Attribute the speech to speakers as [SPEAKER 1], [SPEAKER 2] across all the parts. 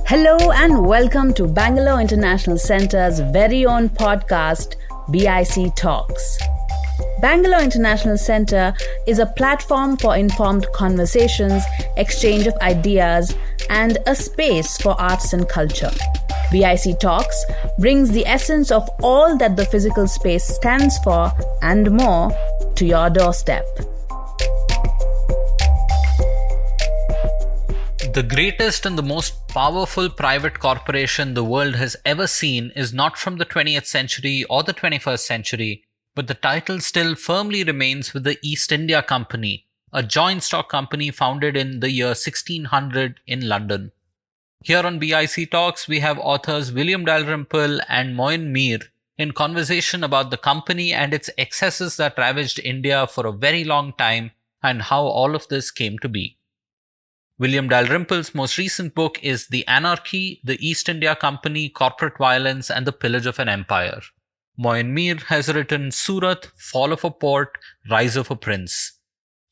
[SPEAKER 1] Hello and welcome to Bangalore International Centre's very own podcast, BIC Talks. Bangalore International Centre is a platform for informed conversations, exchange of ideas, and a space for arts and culture. BIC Talks brings the essence of all that the physical space stands for and more to your doorstep.
[SPEAKER 2] The greatest and the most powerful private corporation the world has ever seen is not from the 20th century or the 21st century, but the title still firmly remains with the East India Company, a joint stock company founded in the year 1600 in London. Here on BIC Talks, we have authors William Dalrymple and Moin Mir in conversation about the company and its excesses that ravaged India for a very long time and how all of this came to be. William Dalrymple's most recent book is The Anarchy, the East India Company, Corporate Violence and the Pillage of an Empire. Moin Mir has written Surat, Fall of a Port, Rise of a Prince.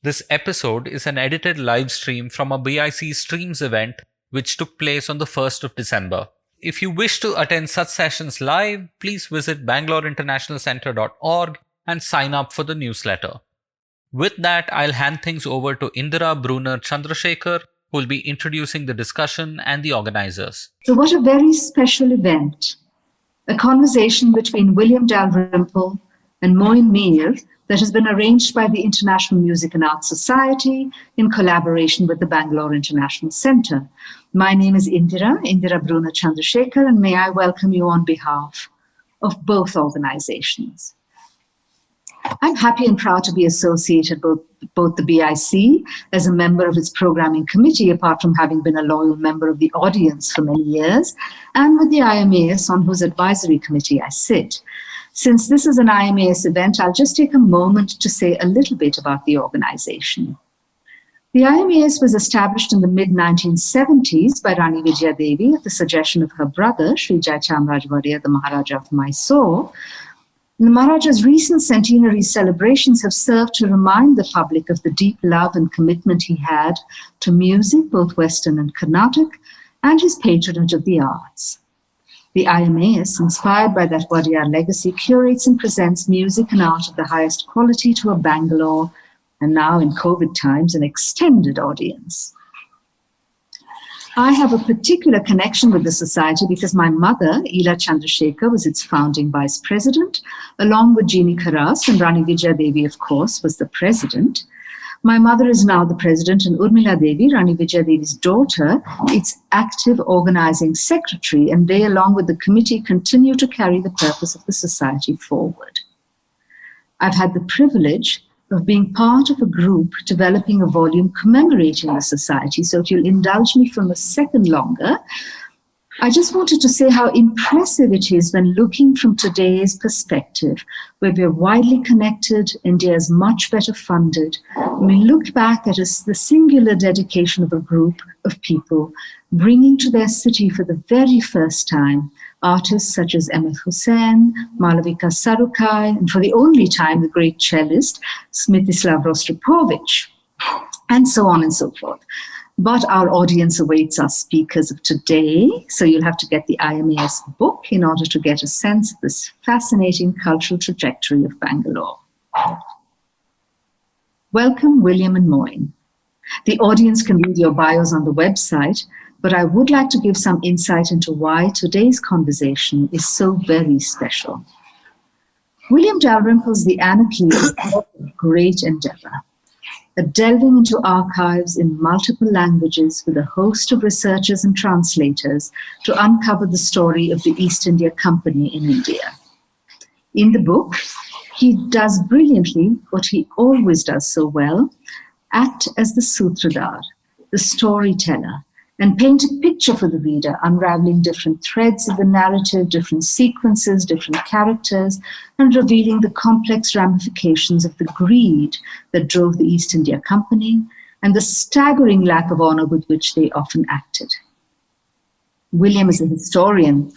[SPEAKER 2] This episode is an edited live stream from a BIC Streams event which took place on the 1st of December. If you wish to attend such sessions live, please visit bangaloreinternationalcentre.org and sign up for the newsletter. With that, I'll hand things over to Indira Brunner Chandrasekhar, who will be introducing the discussion and the organizers.
[SPEAKER 3] So what a very special event. A conversation between William Dalrymple and Moin Mir that has been arranged by the International Music and Arts Society in collaboration with the Bangalore International Centre. My name is Indira Brunner Chandrasekhar, and may I welcome you on behalf of both organizations. I'm happy and proud to be associated with both the BIC as a member of its programming committee, apart from having been a loyal member of the audience for many years, and with the IMAS, on whose advisory committee I sit. Since this is an IMAS event, I'll just take a moment to say a little bit about the organization. The IMAS was established in the mid-1970s by Rani Vijaya Devi at the suggestion of her brother, Sri Jayachamraj, the Maharaja of Mysore. The Maharaja's recent centenary celebrations have served to remind the public of the deep love and commitment he had to music, both Western and Carnatic, and his patronage of the arts. The IMAS, inspired by that Wadiyar legacy, curates and presents music and art of the highest quality to a Bangalore, and now in COVID times, an extended audience. I have a particular connection with the society because my mother, Ila Chandrasekhar, was its founding vice president, along with Jeannie Kharas, and Rani Vijaya Devi, of course, was the president. My mother is now the president, and Urmila Devi, Rani Vijaya Devi's daughter, its active organizing secretary, and they, along with the committee, continue to carry the purpose of the society forward. I've had the privilege of being part of a group developing a volume commemorating the society. So if you'll indulge me from a second longer, I just wanted to say how impressive it is when looking from today's perspective, where we're widely connected, India is much better funded. When we look back at the singular dedication of a group of people bringing to their city for the very first time artists such as Ahmed Hussain, Malavika Sarukai, and for the only time, the great cellist Smitislav Rostropovich, and so on and so forth. But our audience awaits our speakers of today, so you'll have to get the IMAS book in order to get a sense of this fascinating cultural trajectory of Bangalore. Welcome, William and Moin. The audience can read your bios on the website, but I would like to give some insight into why today's conversation is so very special. William Dalrymple's The Anarchy is a great endeavor, a delving into archives in multiple languages with a host of researchers and translators to uncover the story of the East India Company in India. In the book, he does brilliantly what he always does so well, act as the sutradhar, the storyteller, and paint a picture for the reader, unraveling different threads of the narrative, different sequences, different characters, and revealing the complex ramifications of the greed that drove the East India Company and the staggering lack of honor with which they often acted. William is a historian,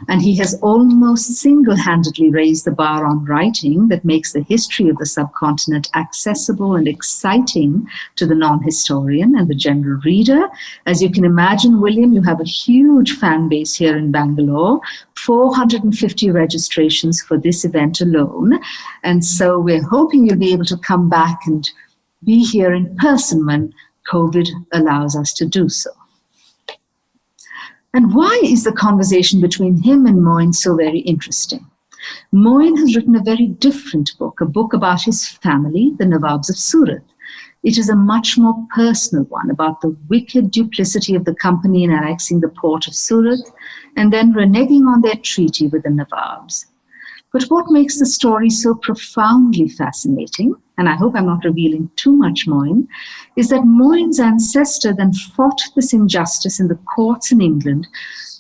[SPEAKER 3] and he has almost single-handedly raised the bar on writing that makes the history of the subcontinent accessible and exciting to the non-historian and the general reader. As you can imagine, William, you have a huge fan base here in Bangalore, 450 registrations for this event alone. And so we're hoping you'll be able to come back and be here in person when COVID allows us to do so. And why is the conversation between him and Moin so very interesting? Moin has written a very different book, a book about his family, the Nawabs of Surat. It is a much more personal one about the wicked duplicity of the company in annexing the port of Surat and then reneging on their treaty with the Nawabs. But what makes the story so profoundly fascinating, and I hope I'm not revealing too much, Moin, is that Moin's ancestor then fought this injustice in the courts in England,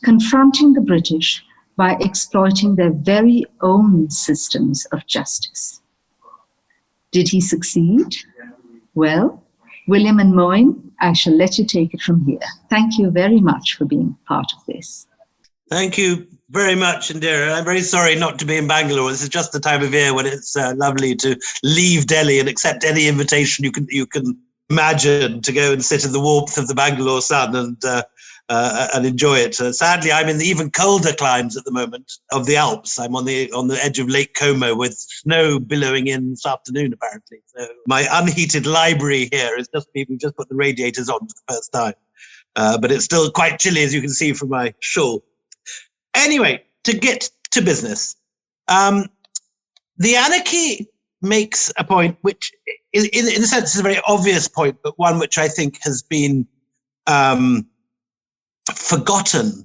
[SPEAKER 3] confronting the British by exploiting their very own systems of justice. Did he succeed? Well, William and Moin, I shall let you take it from here. Thank you very much for being part of this.
[SPEAKER 4] Thank you very much, Indira. I'm very sorry not to be in Bangalore. This is just the time of year when it's lovely to leave Delhi and accept any invitation you can imagine to go and sit in the warmth of the Bangalore sun and enjoy it. Sadly, I'm in the even colder climes at the moment of the Alps. I'm on the edge of Lake Como with snow billowing in this afternoon, apparently. So my unheated library here is we've just put the radiators on for the first time. But it's still quite chilly, as you can see from my shawl. Anyway, to get to business, the Anarchy makes a point which, in a sense, is a very obvious point, but one which I think has been forgotten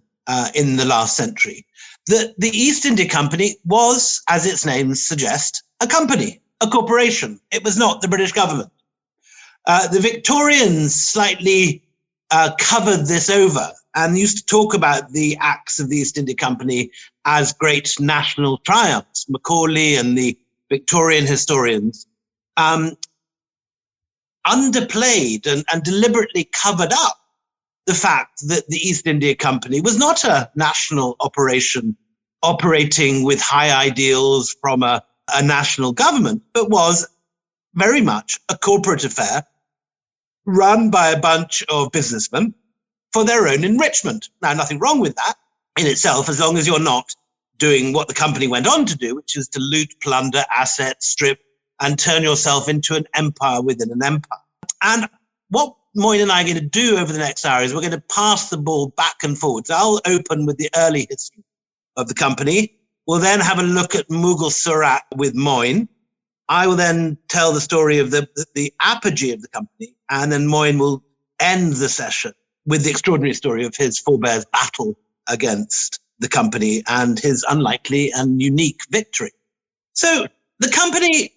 [SPEAKER 4] in the last century. That the East India Company was, as its name suggests, a company, a corporation. It was not the British government. The Victorians slightly covered this over and used to talk about the acts of the East India Company as great national triumphs. Macaulay and the Victorian historians underplayed and deliberately covered up the fact that the East India Company was not a national operation operating with high ideals from a national government, but was very much a corporate affair run by a bunch of businessmen for their own enrichment. Now, nothing wrong with that in itself, as long as you're not doing what the company went on to do, which is to loot, plunder, asset, strip, and turn yourself into an empire within an empire. And what Moin and I are going to do over the next hour is we're going to pass the ball back and forwards. I'll open with the early history of the company. We'll then have a look at Mogul Surat with Moin. I will then tell the story of the apogee of the company, and then Moin will end the session with the extraordinary story of his forebears' battle against the company and his unlikely and unique victory. So the company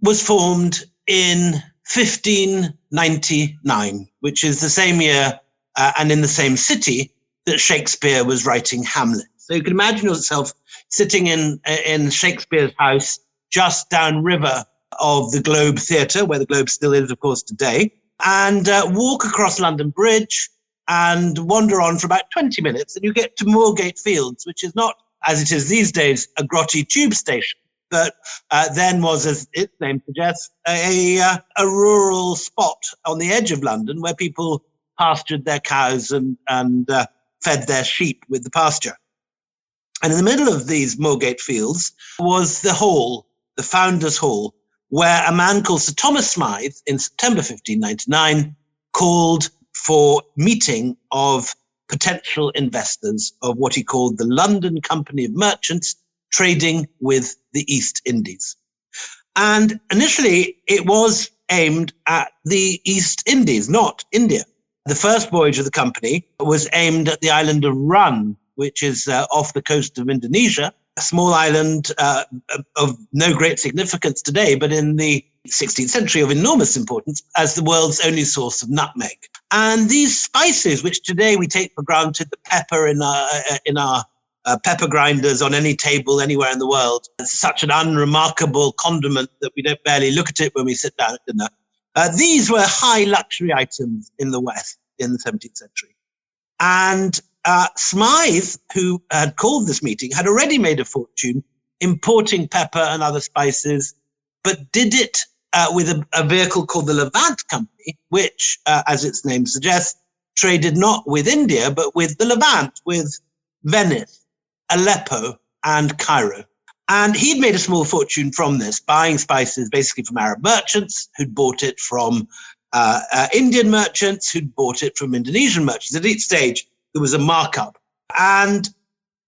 [SPEAKER 4] was formed in 1599, which is the same year and in the same city that Shakespeare was writing Hamlet. So you can imagine yourself sitting in Shakespeare's house just downriver of the Globe Theatre, where the Globe still is, of course, today, and walk across London Bridge and wander on for about 20 minutes, and you get to Moorgate Fields, which is not, as it is these days, a grotty tube station, but then was, as its name suggests, a rural spot on the edge of London where people pastured their cows and fed their sheep with the pasture. And in the middle of these Moorgate Fields was the hall, the Founders' Hall, where a man called Sir Thomas Smythe in September 1599 called for meeting of potential investors of what he called the London Company of Merchants trading with the East Indies. And initially it was aimed at the East Indies, not India. The first voyage of the company was aimed at the island of Run, which is off the coast of Indonesia, a small island of no great significance today, but in the 16th century of enormous importance as the world's only source of nutmeg. And these spices, which today we take for granted, the pepper in our pepper grinders on any table anywhere in the world, it's such an unremarkable condiment that we don't barely look at it when we sit down at dinner. These were high luxury items in the West in the 17th century. And Smythe, who had called this meeting, had already made a fortune importing pepper and other spices, but did it with a vehicle called the Levant Company, which, as its name suggests, traded not with India, but with the Levant, with Venice, Aleppo, and Cairo. And he'd made a small fortune from this, buying spices basically from Arab merchants who'd bought it from Indian merchants who'd bought it from Indonesian merchants. At each stage, there was a markup. And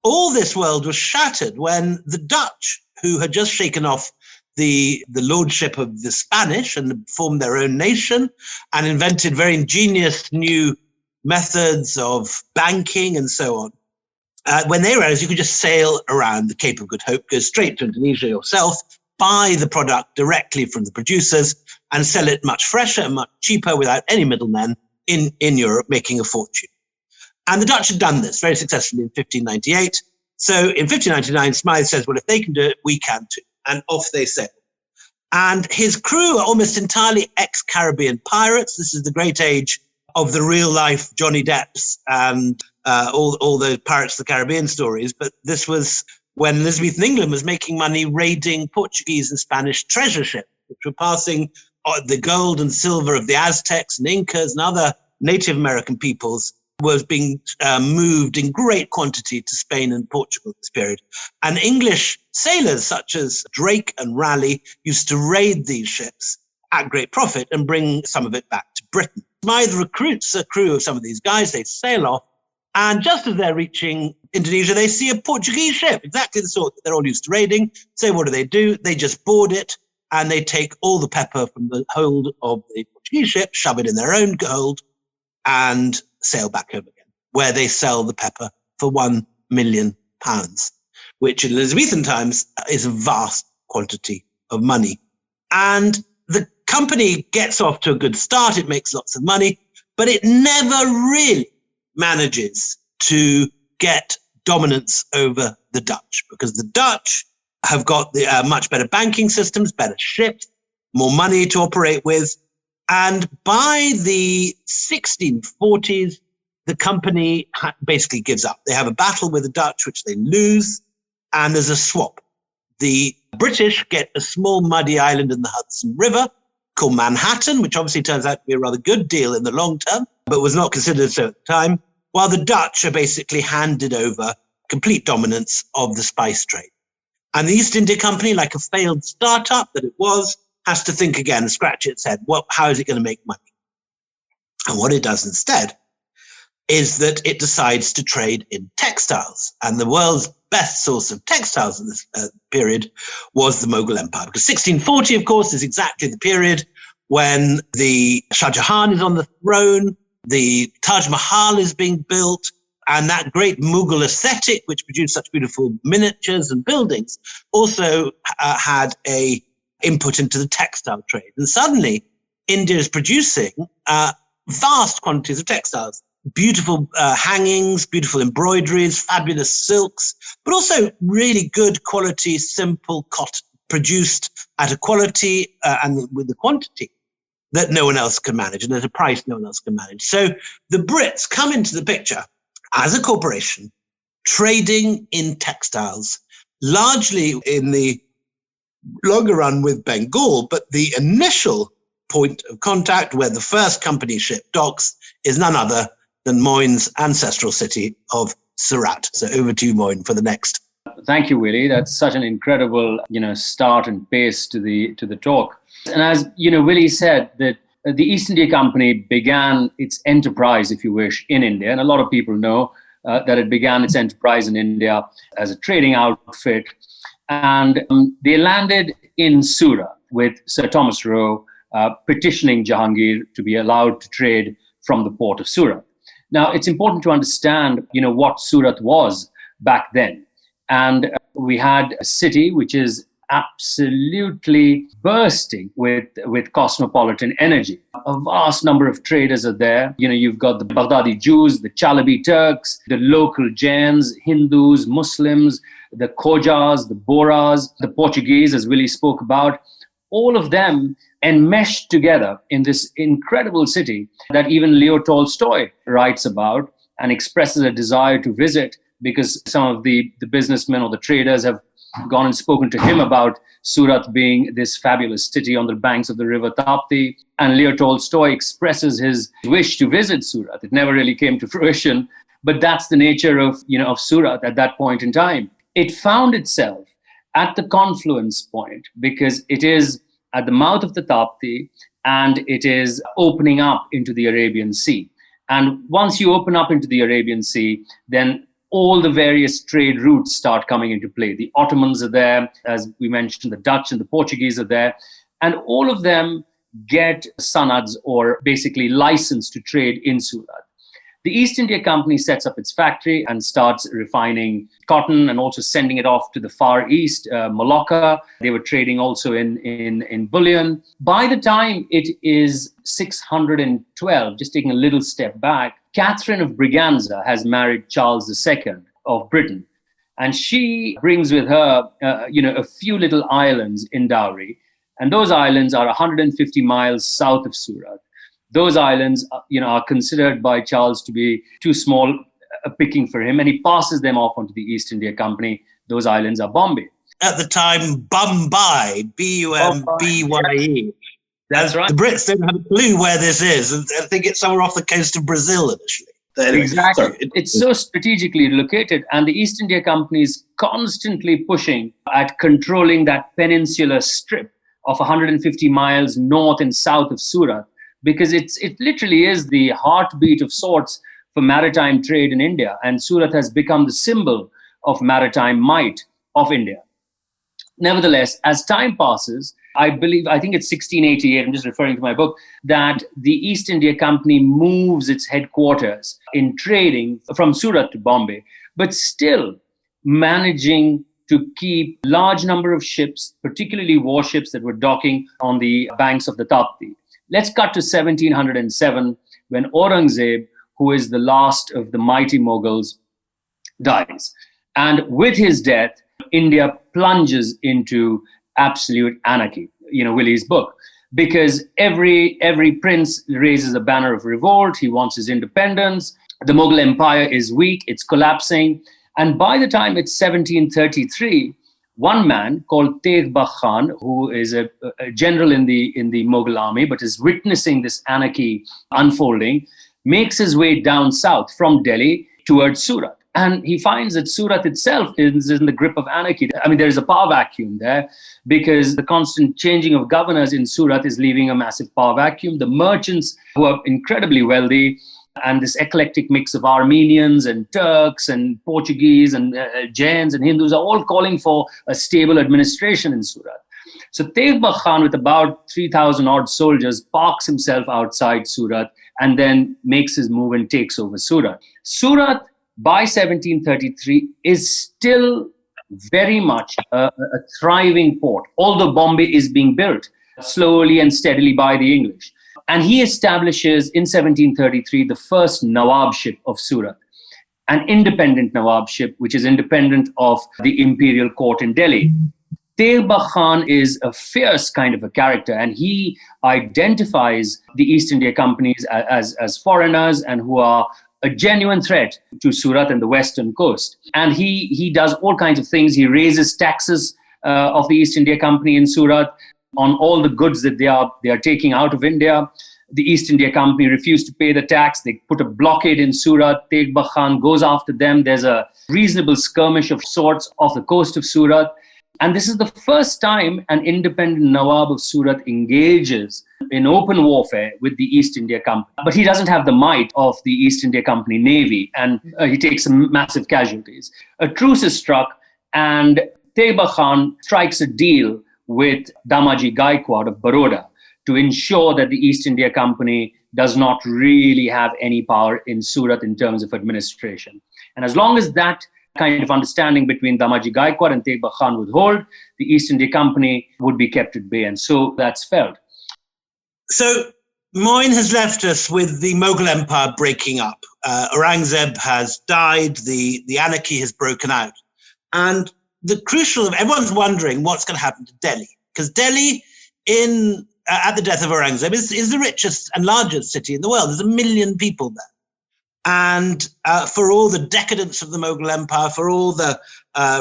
[SPEAKER 4] all this world was shattered when the Dutch, who had just shaken off the lordship of the Spanish and formed their own nation and invented very ingenious new methods of banking and so on, when they realized you could just sail around the Cape of Good Hope, go straight to Indonesia yourself, buy the product directly from the producers and sell it much fresher and much cheaper without any middlemen in Europe, making a fortune. And the Dutch had done this very successfully in 1598. So in 1599, Smythe says, well, if they can do it, we can too. And off they sail. And his crew are almost entirely ex-Caribbean pirates. This is the great age of the real-life Johnny Depps and all the Pirates of the Caribbean stories. But this was when Elizabethan England was making money raiding Portuguese and Spanish treasure ships, which were passing the gold and silver of the Aztecs and Incas and other Native American peoples, was being moved in great quantity to Spain and Portugal at this period. And English sailors such as Drake and Raleigh used to raid these ships at great profit and bring some of it back to Britain. Smythe recruits a crew of some of these guys, they sail off, and just as they're reaching Indonesia, they see a Portuguese ship, exactly the sort that they're all used to raiding. So what do? They just board it, and they take all the pepper from the hold of the Portuguese ship, shove it in their own hold, and sail back home again, where they sell the pepper for £1 million, which in Elizabethan times is a vast quantity of money. And the company gets off to a good start. It makes lots of money, but it never really manages to get dominance over the Dutch, because the Dutch have got the much better banking systems, better ships, more money to operate with. And by the 1640s, the company basically gives up. They have a battle with the Dutch, which they lose, and there's a swap. The British get a small muddy island in the Hudson River called Manhattan, which obviously turns out to be a rather good deal in the long term, but was not considered so at the time, while the Dutch are basically handed over complete dominance of the spice trade. And the East India Company, like a failed startup that it was, has to think again and scratch its head. Well, how is it going to make money? And what it does instead is that it decides to trade in textiles. And the world's best source of textiles in this period was the Mogul Empire. Because 1640, of course, is exactly the period when the Shah Jahan is on the throne, the Taj Mahal is being built, and that great Mughal aesthetic, which produced such beautiful miniatures and buildings, also had a input into the textile trade. And suddenly, India is producing vast quantities of textiles, beautiful hangings, beautiful embroideries, fabulous silks, but also really good quality, simple cotton produced at a quality and with the quantity that no one else can manage and at a price no one else can manage. So the Brits come into the picture as a corporation trading in textiles, largely in the longer run with Bengal, but the initial point of contact where the first company ship docks is none other than Moin's ancestral city of Surat. So over to you, Moin, for the next.
[SPEAKER 5] Thank you, Willie. That's such an incredible, start and pace to the talk. And as Willie said, that the East India Company began its enterprise, if you wish, in India, and a lot of people know that it began its enterprise in India as a trading outfit, and they landed in Surat with Sir Thomas Roe petitioning Jahangir to be allowed to trade from the port of Surat. Now, it's important to understand, what Surat was back then. And we had a city which is absolutely bursting with cosmopolitan energy. A vast number of traders are there. You've got the Baghdadi Jews, the Chalabi Turks, the local Jains, Hindus, Muslims, the Khojas, the Boras, the Portuguese, as Willie spoke about. All of them enmeshed together in this incredible city that even Leo Tolstoy writes about and expresses a desire to visit because some of the businessmen or the traders have gone and spoken to him about Surat being this fabulous city on the banks of the river Tapti. And Leo Tolstoy expresses his wish to visit Surat. It never really came to fruition, but that's the nature of Surat at that point in time. It found itself at the confluence point because it is at the mouth of the Tapti and it is opening up into the Arabian Sea. And once you open up into the Arabian Sea, then all the various trade routes start coming into play. The Ottomans are there, as we mentioned, the Dutch and the Portuguese are there, and all of them get sanads, or basically license to trade in Surat. The East India Company sets up its factory and starts refining cotton and also sending it off to the Far East, Malacca. They were trading also in bullion. By the time it is 612, just taking a little step back, Catherine of Braganza has married Charles II of Britain. And she brings with her, a few little islands in dowry. And those islands are 150 miles south of Surat. Those islands, are considered by Charles to be too small a picking for him, and he passes them off onto the East India Company. Those islands are Bombay.
[SPEAKER 4] At the time, Bombay, Bumbye.
[SPEAKER 5] That's right.
[SPEAKER 4] The Brits don't have a clue where this is. I think it's somewhere off the coast of Brazil initially. Anyway,
[SPEAKER 5] exactly.
[SPEAKER 4] Sorry.
[SPEAKER 5] It's so strategically located, and the East India Company is constantly pushing at controlling that peninsular strip of 150 miles north and south of Surat, because it literally is the heartbeat of sorts for maritime trade in India. And Surat has become the symbol of maritime might of India. Nevertheless, as time passes, I think it's 1688, I'm just referring to my book, that the East India Company moves its headquarters in trading from Surat to Bombay, but still managing to keep a large number of ships, particularly warships that were docking on the banks of the Tapti. Let's cut to 1707 when Aurangzeb, who is the last of the mighty Mughals, dies. And with his death, India plunges into absolute anarchy, Willie's book, because every prince raises a banner of revolt. He wants his independence. The Mogul Empire is weak. It's collapsing. And by the time it's 1733, one man called Tegh Khan, who is a general in the Mughal army, but is witnessing this anarchy unfolding, makes his way down south from Delhi towards Surat. And he finds that Surat itself is in the grip of anarchy. I mean, there is a power vacuum there because the constant changing of governors in Surat is leaving a massive power vacuum. The merchants, who are incredibly wealthy, and this eclectic mix of Armenians and Turks and Portuguese and Jains and Hindus are all calling for a stable administration in Surat. So Tegh Khan, with about 3,000 odd soldiers, parks himself outside Surat and then makes his move and takes over Surat. Surat, by 1733, is still very much a thriving port, although Bombay is being built slowly and steadily by the English. And he establishes in 1733 the first Nawabship of Surat, an independent Nawabship, which is independent of the imperial court in Delhi. Tegh Khan is a fierce kind of a character, and he identifies the East India Companies as foreigners and who are a genuine threat to Surat and the western coast. And he does all kinds of things. He raises taxes of the East India Company in Surat on all the goods that they are taking out of India. The East India Company refused to pay the tax. They put a blockade in Surat. Tegh Khan goes after them. There's a reasonable skirmish of sorts off the coast of Surat. And this is the first time an independent Nawab of Surat engages in open warfare with the East India Company. But he doesn't have the might of the East India Company Navy, and he takes some massive casualties. A truce is struck, and Tegh Khan strikes a deal with Damaji Gaikwad of Baroda to ensure that the East India Company does not really have any power in Surat in terms of administration. And as long as that kind of understanding between Damaji Gaikwad and Tegh Khan would hold, the East India Company would be kept at bay. And so that's felt.
[SPEAKER 4] So Moin has left us with the Mughal Empire breaking up. Aurangzeb has died. The anarchy has broken out. And the crucial, everyone's wondering what's going to happen to Delhi. Because Delhi, at the death of Aurangzeb, is the richest and largest city in the world. There's 1 million people there. And for all the decadence of the Mughal Empire, for all the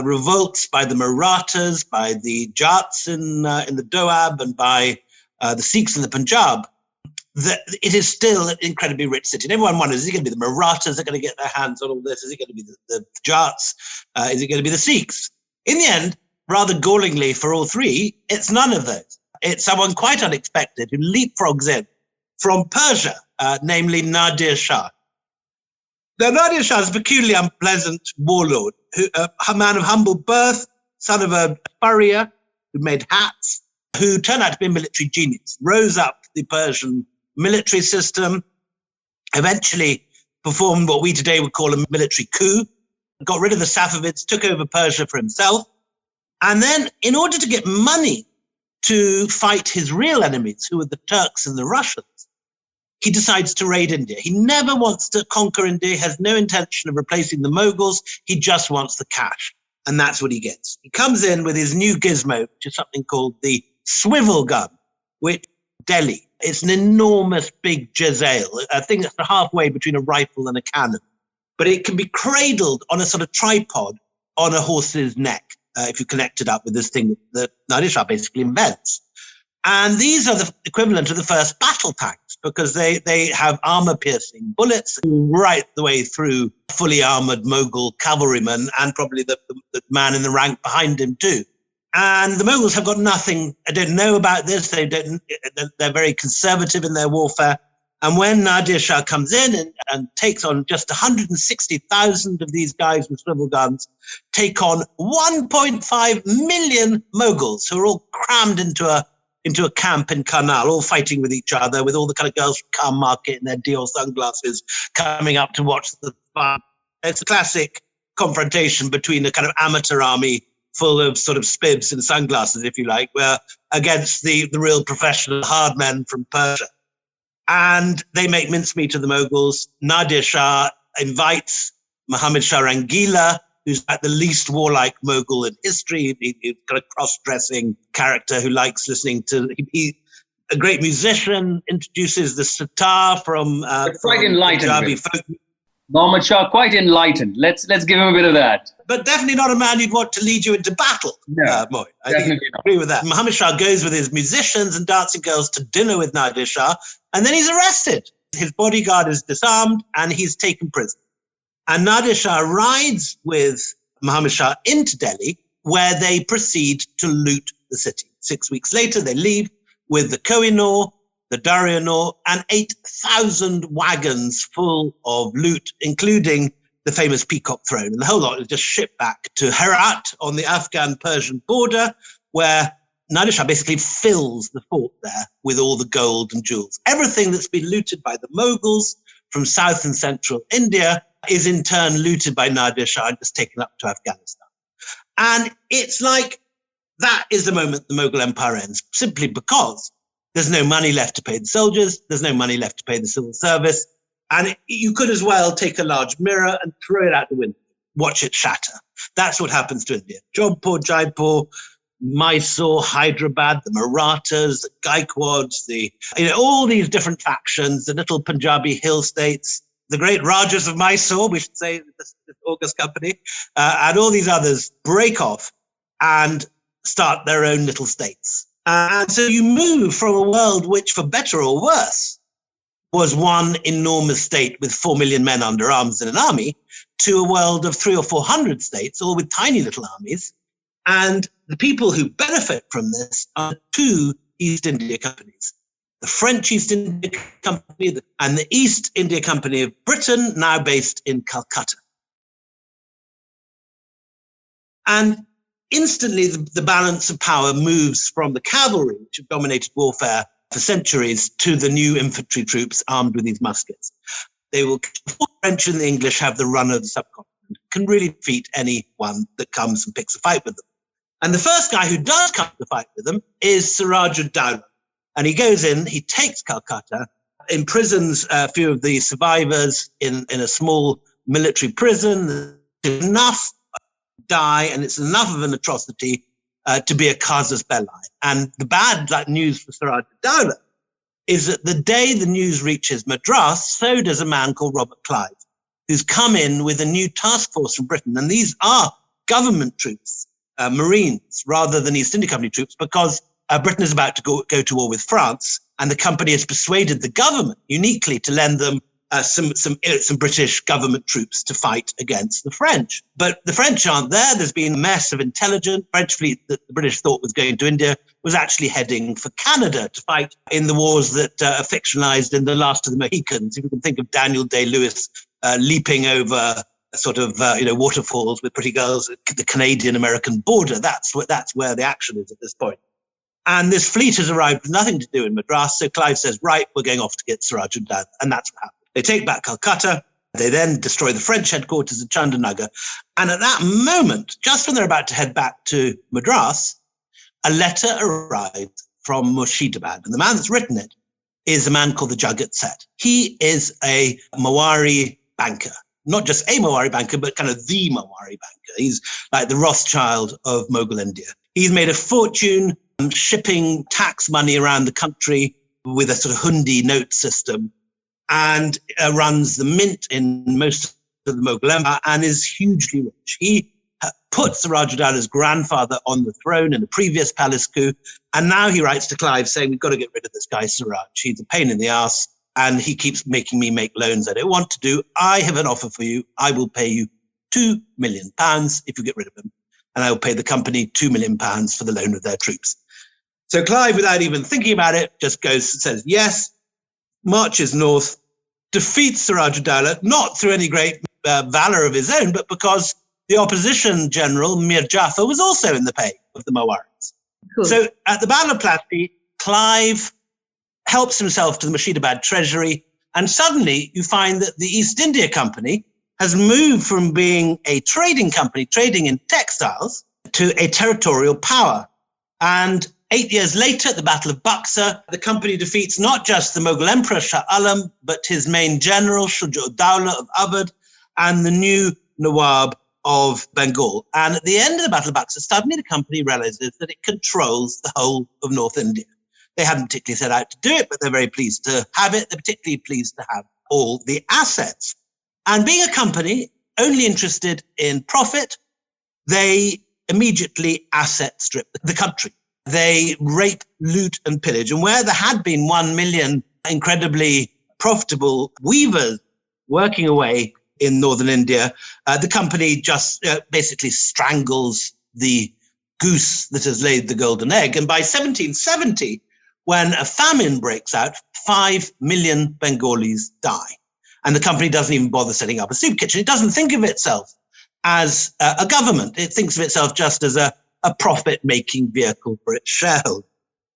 [SPEAKER 4] revolts by the Marathas, by the Jats in the Doab, and by the Sikhs in the Punjab, it is still an incredibly rich city. And everyone wonders, is it going to be the Marathas that are going to get their hands on all this? Is it going to be the Jats? Is it going to be the Sikhs? In the end, rather gallingly for all three, it's none of those. It's someone quite unexpected who leapfrogs in from Persia, namely Nadir Shah. Now, Nadir Shah is a peculiarly unpleasant warlord, a man of humble birth, son of a furrier who made hats, who turned out to be a military genius, rose up the Persian military system, eventually performed what we today would call a military coup, got rid of the Safavids, took over Persia for himself, and then in order to get money to fight his real enemies, who were the Turks and the Russians, he decides to raid India. He never wants to conquer India, has no intention of replacing the Mughals. He just wants the cash. And that's what he gets. He comes in with his new gizmo, which is something called the Swivel Gun, which Delhi. It's an enormous big jezail, a thing that's halfway between a rifle and a cannon. But it can be cradled on a sort of tripod on a horse's neck, if you connect it up with this thing that Nadir Shah basically invents. And these are the equivalent of the first battle tanks, because they have armor-piercing bullets right the way through fully armored Mughal cavalrymen and probably the man in the rank behind him too. And the Mughals have got nothing. I don't know about this. They're very conservative in their warfare. And when Nadir Shah comes in and takes on just 160,000 of these guys with swivel guns, take on 1.5 million Mughals who are all crammed into a camp in Karnal, all fighting with each other, with all the kind of girls from Khan Market in their Dior sunglasses coming up to watch the fun. It's a classic confrontation between a kind of amateur army full of sort of spibs and sunglasses, if you like, against the real professional hard men from Persia. And they make mincemeat of the Mughals. Nadir Shah invites Muhammad Shah Rangila, who's like the least warlike Mughal in history. He's got a cross-dressing character who likes listening to, he's a great musician, introduces the sitar from
[SPEAKER 5] quite enlightened.
[SPEAKER 4] Punjabi folk.
[SPEAKER 5] Muhammad Shah, quite enlightened. Let's give him a bit of that.
[SPEAKER 4] But definitely not a man you'd want to lead you into battle.
[SPEAKER 5] No,
[SPEAKER 4] Moin.
[SPEAKER 5] definitely not.
[SPEAKER 4] Agree with that. Muhammad Shah goes with his musicians and dancing girls to dinner with Nadir Shah, and then he's arrested. His bodyguard is disarmed and he's taken prisoner. And Nadir Shah rides with Muhammad Shah into Delhi, where they proceed to loot the city. 6 weeks later, they leave with the Kohinoor, the Daryanur, and 8,000 wagons full of loot, including the famous Peacock Throne. And the whole lot is just shipped back to Herat on the Afghan-Persian border, where Nadir Shah basically fills the fort there with all the gold and jewels. Everything that's been looted by the Mughals from South and Central India is in turn looted by Nadir Shah and just taken up to Afghanistan. And it's like that is the moment the Mughal Empire ends, simply because there's no money left to pay the soldiers, there's no money left to pay the civil service, and you could as well take a large mirror and throw it out the window, watch it shatter. That's what happens to India. Jodhpur, Jaipur, Mysore, Hyderabad, the Marathas, the Gaikwads, all these different factions, the little Punjabi hill states, the great Rajas of Mysore, we should say, this August company, and all these others break off and start their own little states. And so you move from a world which, for better or worse, was one enormous state with 4 million men under arms in an army, to a world of 300 or 400 states, all with tiny little armies. And the people who benefit from this are two East India companies. The French East India Company and the East India Company of Britain, now based in Calcutta. And instantly, the balance of power moves from the cavalry, which have dominated warfare for centuries, to the new infantry troops armed with these muskets. They will, before the French and the English have the run of the subcontinent, can really defeat anyone that comes and picks a fight with them. And the first guy who does come to fight with them is Siraj ud-Dawla. And he goes in, he takes Calcutta, imprisons a few of the survivors in a small military prison. Enough die, and it's enough of an atrocity to be a casus belli. And the bad news for Siraj ud-Dawla is that the day the news reaches Madras, so does a man called Robert Clive, who's come in with a new task force from Britain. And these are government troops, Marines, rather than East India Company troops, because Britain is about to go to war with France, and the company has persuaded the government uniquely to lend them some British government troops to fight against the French. But the French aren't there. There's been a mess of intelligence. French fleet that the British thought was going to India was actually heading for Canada to fight in the wars that are fictionalized in The Last of the Mohicans. If you can think of Daniel Day-Lewis leaping over sort of waterfalls with pretty girls at the Canadian-American border, that's where the action is at this point. And this fleet has arrived with nothing to do in Madras. So Clive says, right, we're going off to get Suraj Uddaula. And that's what happened. They take back Calcutta. They then destroy the French headquarters at Chandanagar. And at that moment, just when they're about to head back to Madras, a letter arrives from Murshidabad. And the man that's written it is a man called the Jagat Seth. He is a Mawari banker. Not just a Mawari banker, but kind of the Mawari banker. He's like the Rothschild of Mogul India. He's made a fortune shipping tax money around the country with a sort of hundi note system, and runs the mint in most of the Mogul Empire and is hugely rich. He put Suraj Uddaula's grandfather on the throne in the previous palace coup, and now he writes to Clive saying, we've got to get rid of this guy Suraj. He's a pain in the ass, and he keeps making me make loans I don't want to do. I have an offer for you. I will pay you £2 million if you get rid of him, and I will pay the company £2 million for the loan of their troops. So Clive, without even thinking about it, just says yes, marches north, defeats Suraj Uddaula, not through any great valor of his own, but because the opposition general, Mir Jafar, was also in the pay of the Mawaris. Cool. So at the Battle of Plassey, Clive helps himself to the Murshidabad treasury, and suddenly you find that the East India Company has moved from being a trading company, trading in textiles, to a territorial power. And 8 years later, at the Battle of Buxar, the company defeats not just the Mughal Emperor Shah Alam, but his main general, Shuja-ud-Dawla of Awadh, and the new Nawab of Bengal. And at the end of the Battle of Buxar, suddenly the company realizes that it controls the whole of North India. They hadn't particularly set out to do it, but they're very pleased to have it. They're particularly pleased to have all the assets. And being a company only interested in profit, they immediately asset strip the country. They rape, loot, and pillage. And where there had been 1 million incredibly profitable weavers working away in northern India, the company just basically strangles the goose that has laid the golden egg. And by 1770, when a famine breaks out, 5 million Bengalis die. And the company doesn't even bother setting up a soup kitchen. It doesn't think of itself as a government. It thinks of itself just as a profit-making vehicle for its shareholders.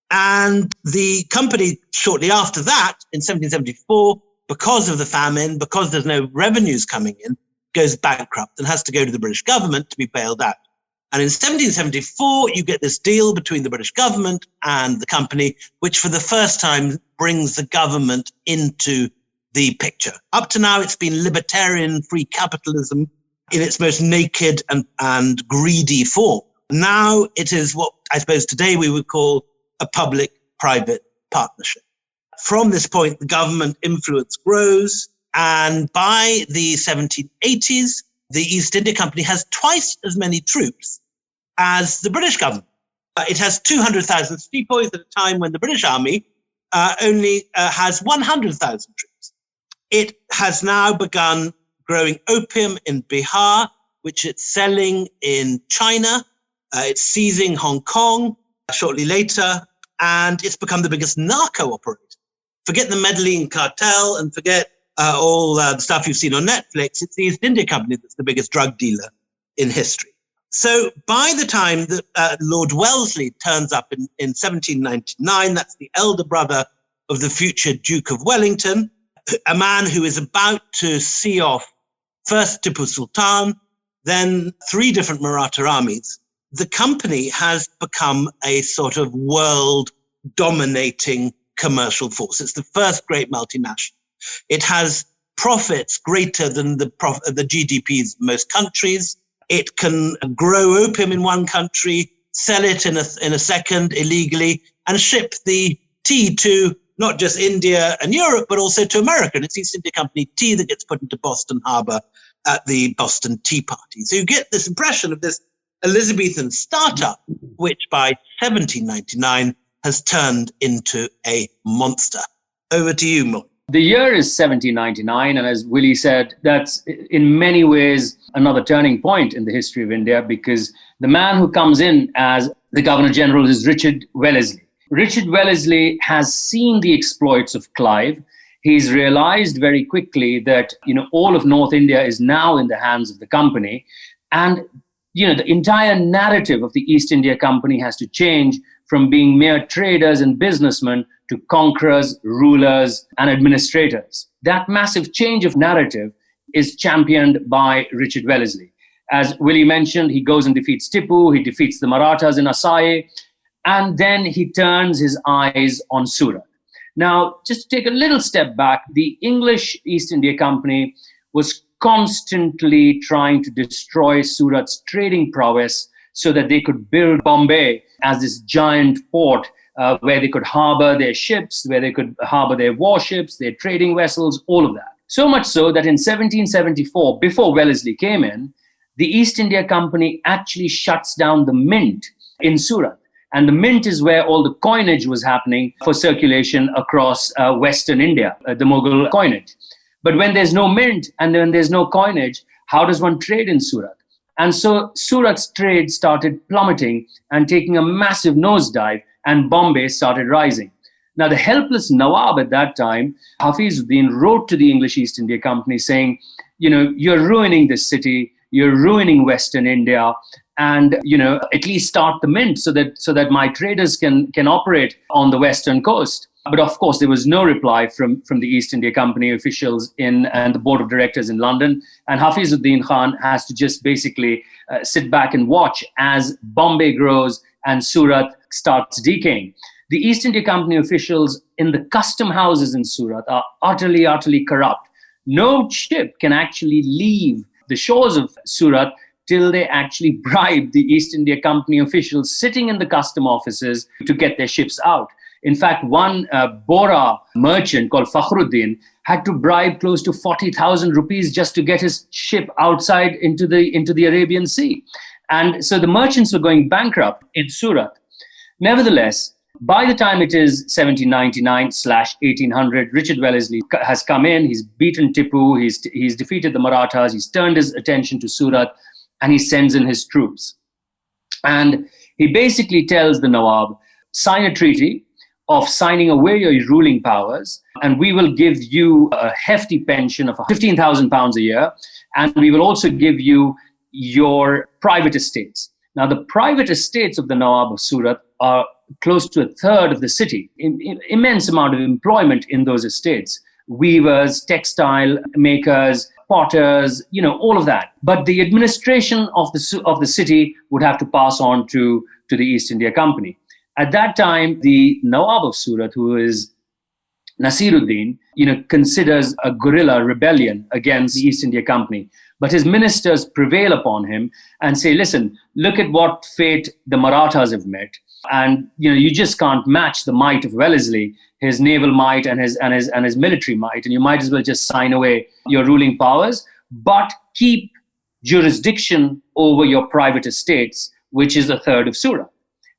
[SPEAKER 4] And the company, shortly after that, in 1774, because of the famine, because there's no revenues coming in, goes bankrupt and has to go to the British government to be bailed out. And in 1774, you get this deal between the British government and the company, which for the first time brings the government into the picture. Up to now, it's been libertarian free capitalism in its most naked and greedy form. Now it is what I suppose today we would call a public-private partnership. From this point, the government influence grows, and by the 1780s, the East India Company has twice as many troops as the British government. It has 200,000 sepoys at a time when the British Army only has 100,000 troops. It has now begun growing opium in Bihar, which it's selling in China. It's seizing Hong Kong shortly later, and it's become the biggest narco operator. Forget the Medellin cartel and forget all the stuff you've seen on Netflix. It's the East India Company that's the biggest drug dealer in history. So by the time that Lord Wellesley turns up in 1799, that's the elder brother of the future Duke of Wellington, a man who is about to see off first Tipu Sultan, then 3 different Maratha armies. The company has become a sort of world-dominating commercial force. It's the first great multinational. It has profits greater than the GDPs of most countries. It can grow opium in one country, sell it in a second illegally, and ship the tea to not just India and Europe, but also to America. And it's East India Company tea that gets put into Boston Harbor at the Boston Tea Party. So you get this impression of this Elizabethan startup, which by 1799 has turned into a monster. Over to you, Mo.
[SPEAKER 5] The year is 1799, and as Willie said, that's in many ways another turning point in the history of India, because the man who comes in as the Governor General is Richard Wellesley. Richard Wellesley has seen the exploits of Clive. He's realized very quickly that, all of North India is now in the hands of the company, and the entire narrative of the East India Company has to change from being mere traders and businessmen to conquerors, rulers, and administrators. That massive change of narrative is championed by Richard Wellesley. As Willie mentioned, he goes and defeats Tipu, he defeats the Marathas in Asai, and then he turns his eyes on Surat. Now, just to take a little step back, the English East India Company was constantly trying to destroy Surat's trading prowess so that they could build Bombay as this giant port where they could harbor their ships, where they could harbor their warships, their trading vessels, all of that. So much so that in 1774, before Wellesley came in, the East India Company actually shuts down the mint in Surat. And the mint is where all the coinage was happening for circulation across Western India, the Mogul coinage. But when there's no mint and then there's no coinage, how does one trade in Surat? And so Surat's trade started plummeting and taking a massive nosedive, and Bombay started rising. Now, the helpless Nawab at that time, Hafizuddin, wrote to the English East India Company saying, you're ruining this city, you're ruining Western India, and at least start the mint so that my traders can operate on the western coast. But of course, there was no reply from the East India Company officials and the board of directors in London. And Hafizuddin Khan has to just basically sit back and watch as Bombay grows and Surat starts decaying. The East India Company officials in the custom houses in Surat are utterly, utterly corrupt. No ship can actually leave the shores of Surat till they actually bribe the East India Company officials sitting in the custom offices to get their ships out. In fact, one Bora merchant called Fakhruddin had to bribe close to 40,000 rupees just to get his ship outside into the Arabian Sea. And so the merchants were going bankrupt in Surat. Nevertheless, by the time it is 1799/1800, Richard Wellesley has come in, he's beaten Tipu, he's defeated the Marathas, he's turned his attention to Surat, and he sends in his troops. And he basically tells the Nawab, sign a treaty of signing away your ruling powers, and we will give you a hefty pension of 15,000 pounds a year, and we will also give you your private estates. Now, the private estates of the Nawab of Surat are close to a third of the city, immense amount of employment in those estates, weavers, textile makers, potters, all of that. But the administration of the city would have to pass on to the East India Company. At that time, the Nawab of Surat, who is Nasiruddin, considers a guerrilla rebellion against the East India Company. But his ministers prevail upon him and say, listen, look at what fate the Marathas have met. And you just can't match the might of Wellesley, his naval might and his military might, and you might as well just sign away your ruling powers, but keep jurisdiction over your private estates, which is a third of Surat.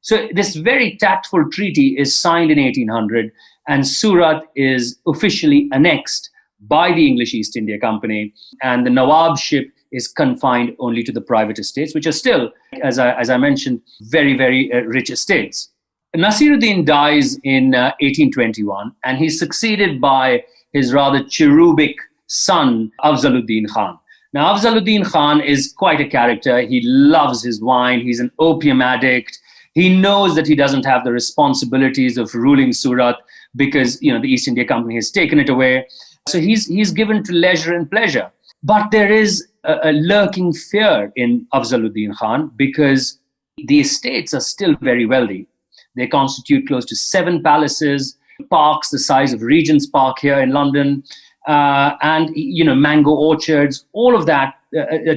[SPEAKER 5] So this very tactful treaty is signed in 1800, and Surat is officially annexed by the English East India Company, and the Nawabship is confined only to the private estates, which are still, as I mentioned, very, very rich estates. Nasiruddin dies in 1821, and he's succeeded by his rather cherubic son, Afzaluddin Khan. Now, Afzaluddin Khan is quite a character. He loves his wine. He's an opium addict. He knows that he doesn't have the responsibilities of ruling Surat because, the East India Company has taken it away. So he's given to leisure and pleasure. But there is a lurking fear in Afzaluddin Khan because the estates are still very wealthy. They constitute close to 7 palaces, parks the size of Regent's Park here in London, and mango orchards, all of that,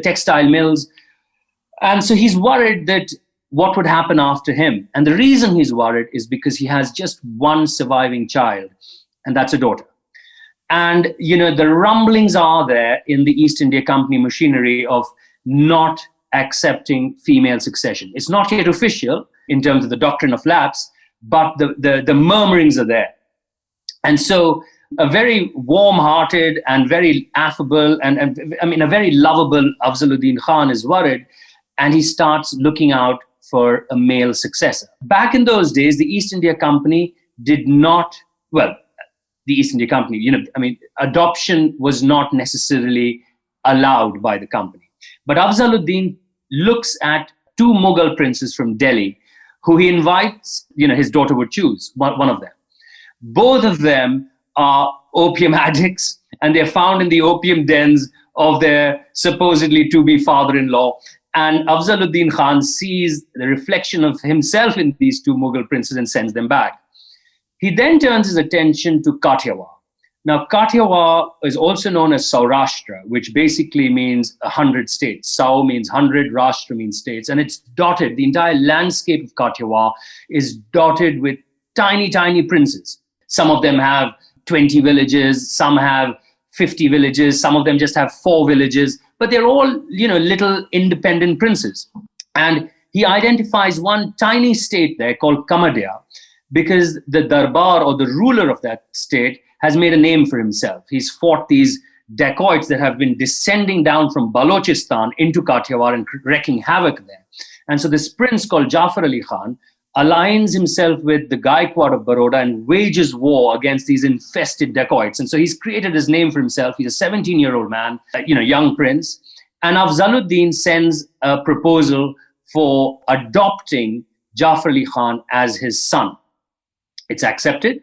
[SPEAKER 5] textile mills. And so he's worried that what would happen after him. And the reason he's worried is because he has just one surviving child, and that's a daughter. And, the rumblings are there in the East India Company machinery of not accepting female succession. It's not yet official in terms of the doctrine of lapse, but the murmurings are there. And so a very warm-hearted and very affable and a very lovable Afzaluddin Khan is worried, and he starts looking out for a male successor. Back in those days, the East India Company did not, the East India Company, adoption was not necessarily allowed by the company. But Afzaluddin looks at two Mughal princes from Delhi who he invites, his daughter would choose, one of them. Both of them are opium addicts, and they're found in the opium dens of their supposedly to-be father-in-law. And Afzaluddin Khan sees the reflection of himself in these two Mughal princes and sends them back. He then turns his attention to Kathiawar. Now, Kathiawar is also known as Saurashtra, which basically means 100 states. Sau means 100, Rashtra means states. And it's dotted, the entire landscape of Kathiawar is dotted with tiny, tiny princes. Some of them have 20 villages, some have 50 villages, some of them just have 4 villages, but they're all, little independent princes. And he identifies one tiny state there called Kamadhiya, because the Darbar, or the ruler of that state, has made a name for himself. He's fought these dacoits that have been descending down from Balochistan into Kathiawar and wreaking havoc there. And so this prince called Jafar Ali Khan aligns himself with the Gaikwad of Baroda and wages war against these infested dacoits. And so he's created his name for himself. He's a 17-year-old man, young prince. And Afzaluddin sends a proposal for adopting Jafar Ali Khan as his son. It's accepted.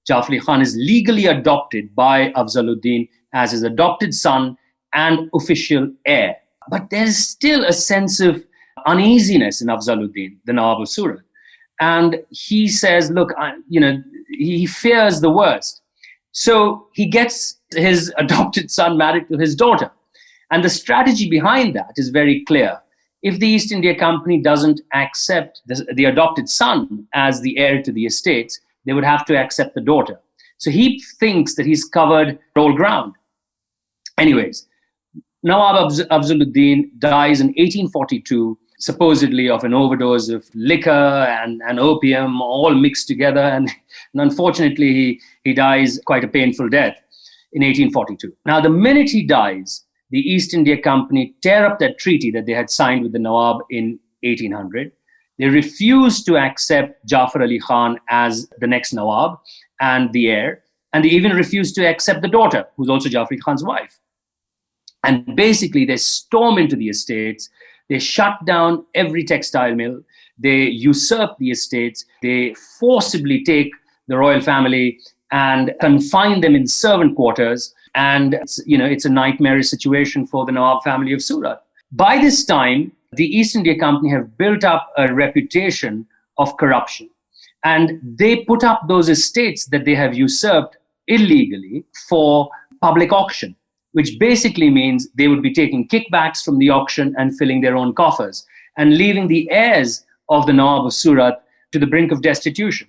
[SPEAKER 5] Jafar Ali Khan is legally adopted by Afzaluddin as his adopted son and official heir. But there's still a sense of uneasiness in Afzaluddin, the Nawab of Surat. And he says, look, he fears the worst. So he gets his adopted son married to his daughter. And the strategy behind that is very clear. If the East India Company doesn't accept the adopted son as the heir to the estates, they would have to accept the daughter. So he thinks that he's covered all ground. Anyways, Nawab Afzaluddin dies in 1842, supposedly of an overdose of liquor and opium, all mixed together. And unfortunately, he dies quite a painful death in 1842. Now, the minute he dies, the East India Company tear up that treaty that they had signed with the Nawab in 1800. They refuse to accept Jafar Ali Khan as the next Nawab and the heir. And they even refuse to accept the daughter, who's also Jafar Ali Khan's wife. And basically, they storm into the estates. They shut down every textile mill. They usurp the estates. They forcibly take the royal family and confine them in servant quarters. And it's a nightmarish situation for the Nawab family of Surat. By this time, the East India Company have built up a reputation of corruption. And they put up those estates that they have usurped illegally for public auction, which basically means they would be taking kickbacks from the auction and filling their own coffers and leaving the heirs of the Nawab of Surat to the brink of destitution.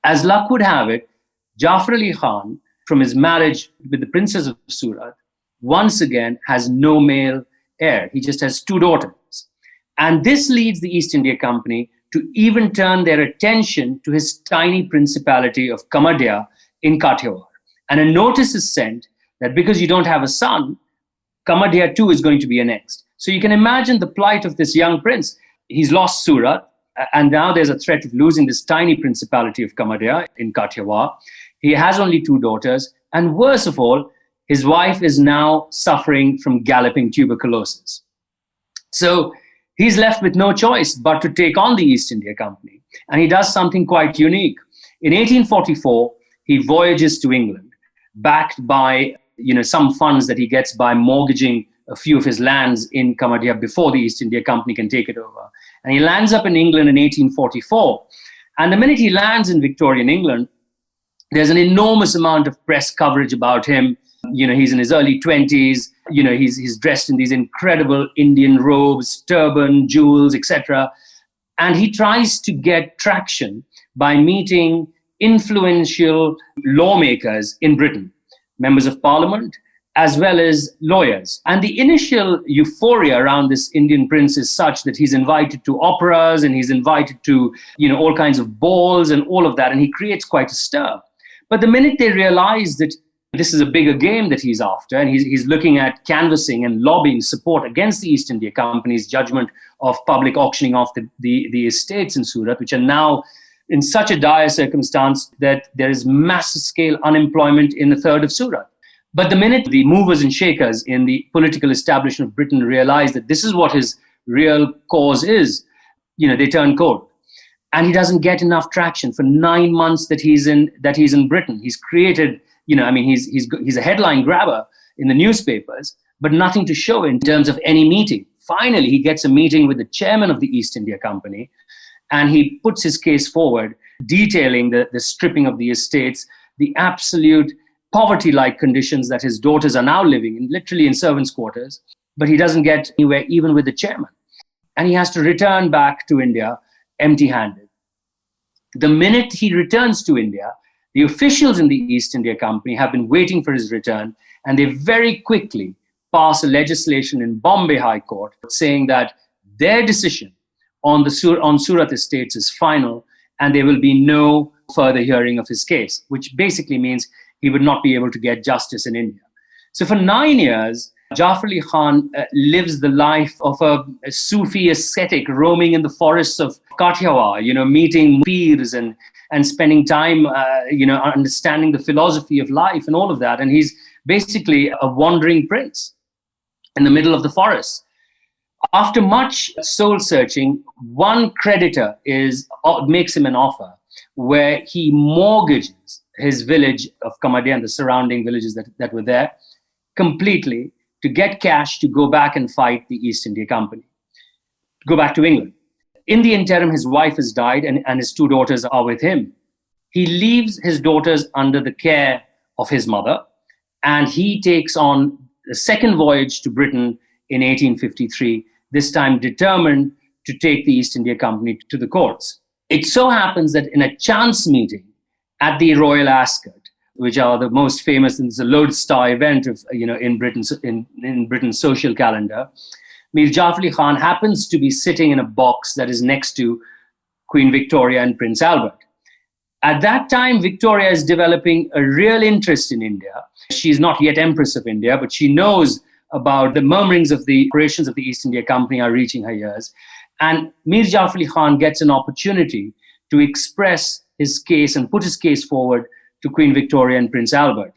[SPEAKER 5] As luck would have it, Jafar Ali Khan, from his marriage with the princess of Surat, once again has no male heir. He just has 2 daughters. And this leads the East India Company to even turn their attention to his tiny principality of Kamadhiya in Kathiawar. And a notice is sent that because you don't have a son, Kamadhiya too is going to be annexed. So you can imagine the plight of this young prince. He's lost Surat, and now there's a threat of losing this tiny principality of Kamadhiya in Kathiawar. He has only 2 daughters, and worse of all, his wife is now suffering from galloping tuberculosis. So he's left with no choice but to take on the East India Company. And he does something quite unique. In 1844, he voyages to England, backed by some funds that he gets by mortgaging a few of his lands in Kamadhiya before the East India Company can take it over. And he lands up in England in 1844. And the minute he lands in Victorian England, there's an enormous amount of press coverage about him. He's in his early 20s. He's dressed in these incredible Indian robes, turban, jewels, etc. And he tries to get traction by meeting influential lawmakers in Britain, members of parliament, as well as lawyers. And the initial euphoria around this Indian prince is such that he's invited to operas and he's invited to, all kinds of balls and all of that. And he creates quite a stir. But the minute they realize that this is a bigger game that he's after, and he's looking at canvassing and lobbying support against the East India Company's judgment of public auctioning off the estates in Surat, which are now in such a dire circumstance that there is massive scale unemployment in a third of Surat. But the minute the movers and shakers in the political establishment of Britain realize that this is what his real cause is, they turn cold. And he doesn't get enough traction for 9 months that he's in Britain. He's created, he's a headline grabber in the newspapers, but nothing to show in terms of any meeting. Finally, he gets a meeting with the chairman of the East India Company, and he puts his case forward, detailing the stripping of the estates, the absolute poverty-like conditions that his daughters are now living in, literally in servants' quarters. But he doesn't get anywhere even with the chairman. And he has to return back to India empty-handed. The minute he returns to India, the officials in the East India Company have been waiting for his return, and they very quickly pass a legislation in Bombay High Court saying that their decision on Surat estates is final, and there will be no further hearing of his case, which basically means he would not be able to get justice in India. So for 9 years, Jafar Ali Khan lives the life of a Sufi ascetic roaming in the forests of Kathiawar, meeting peers and spending time, understanding the philosophy of life and all of that. And he's basically a wandering prince in the middle of the forest. After much soul searching, one creditor makes him an offer where he mortgages his village of Kamadhiya and the surrounding villages that were there completely to get cash to go back and fight the East India Company, go back to England. In the interim, his wife has died and his 2 daughters are with him. He leaves his daughters under the care of his mother, and he takes on the second voyage to Britain in 1853, this time determined to take the East India Company to the courts. It so happens that in a chance meeting at the Royal Ascot, which are the most famous, and it's a lodestar event of, in Britain's social calendar, Mir Jafar Ali Khan happens to be sitting in a box that is next to Queen Victoria and Prince Albert. At that time, Victoria is developing a real interest in India. She's not yet Empress of India, but she knows about the murmurings of the operations of the East India Company are reaching her ears. And Mir Jafar Ali Khan gets an opportunity to express his case and put his case forward to Queen Victoria and Prince Albert.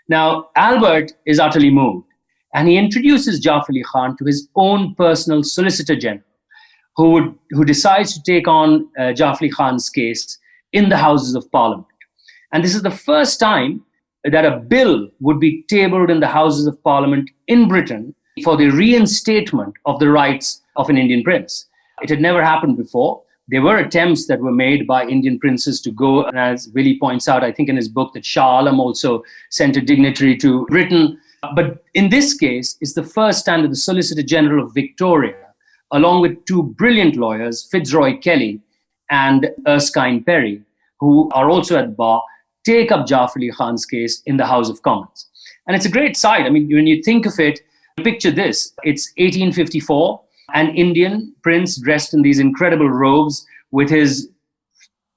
[SPEAKER 5] Now, Albert is utterly moved, and he introduces Jafar Ali Khan to his own personal Solicitor General, who decides to take on Jafar Ali Khan's case in the Houses of Parliament. And this is the first time that a bill would be tabled in the Houses of Parliament in Britain for the reinstatement of the rights of an Indian prince. It had never happened before. There were attempts that were made by Indian princes to go, and as Willie points out, I think in his book, that Shah Alam also sent a dignitary to Britain. But in this case, it's the first time that the Solicitor General of Victoria, along with 2 brilliant lawyers, Fitzroy Kelly and Erskine Perry, who are also at bar, take up Jafar Ali Khan's case in the House of Commons. And it's a great sight. I mean, when you think of it, picture this. It's 1854. An Indian prince dressed in these incredible robes with his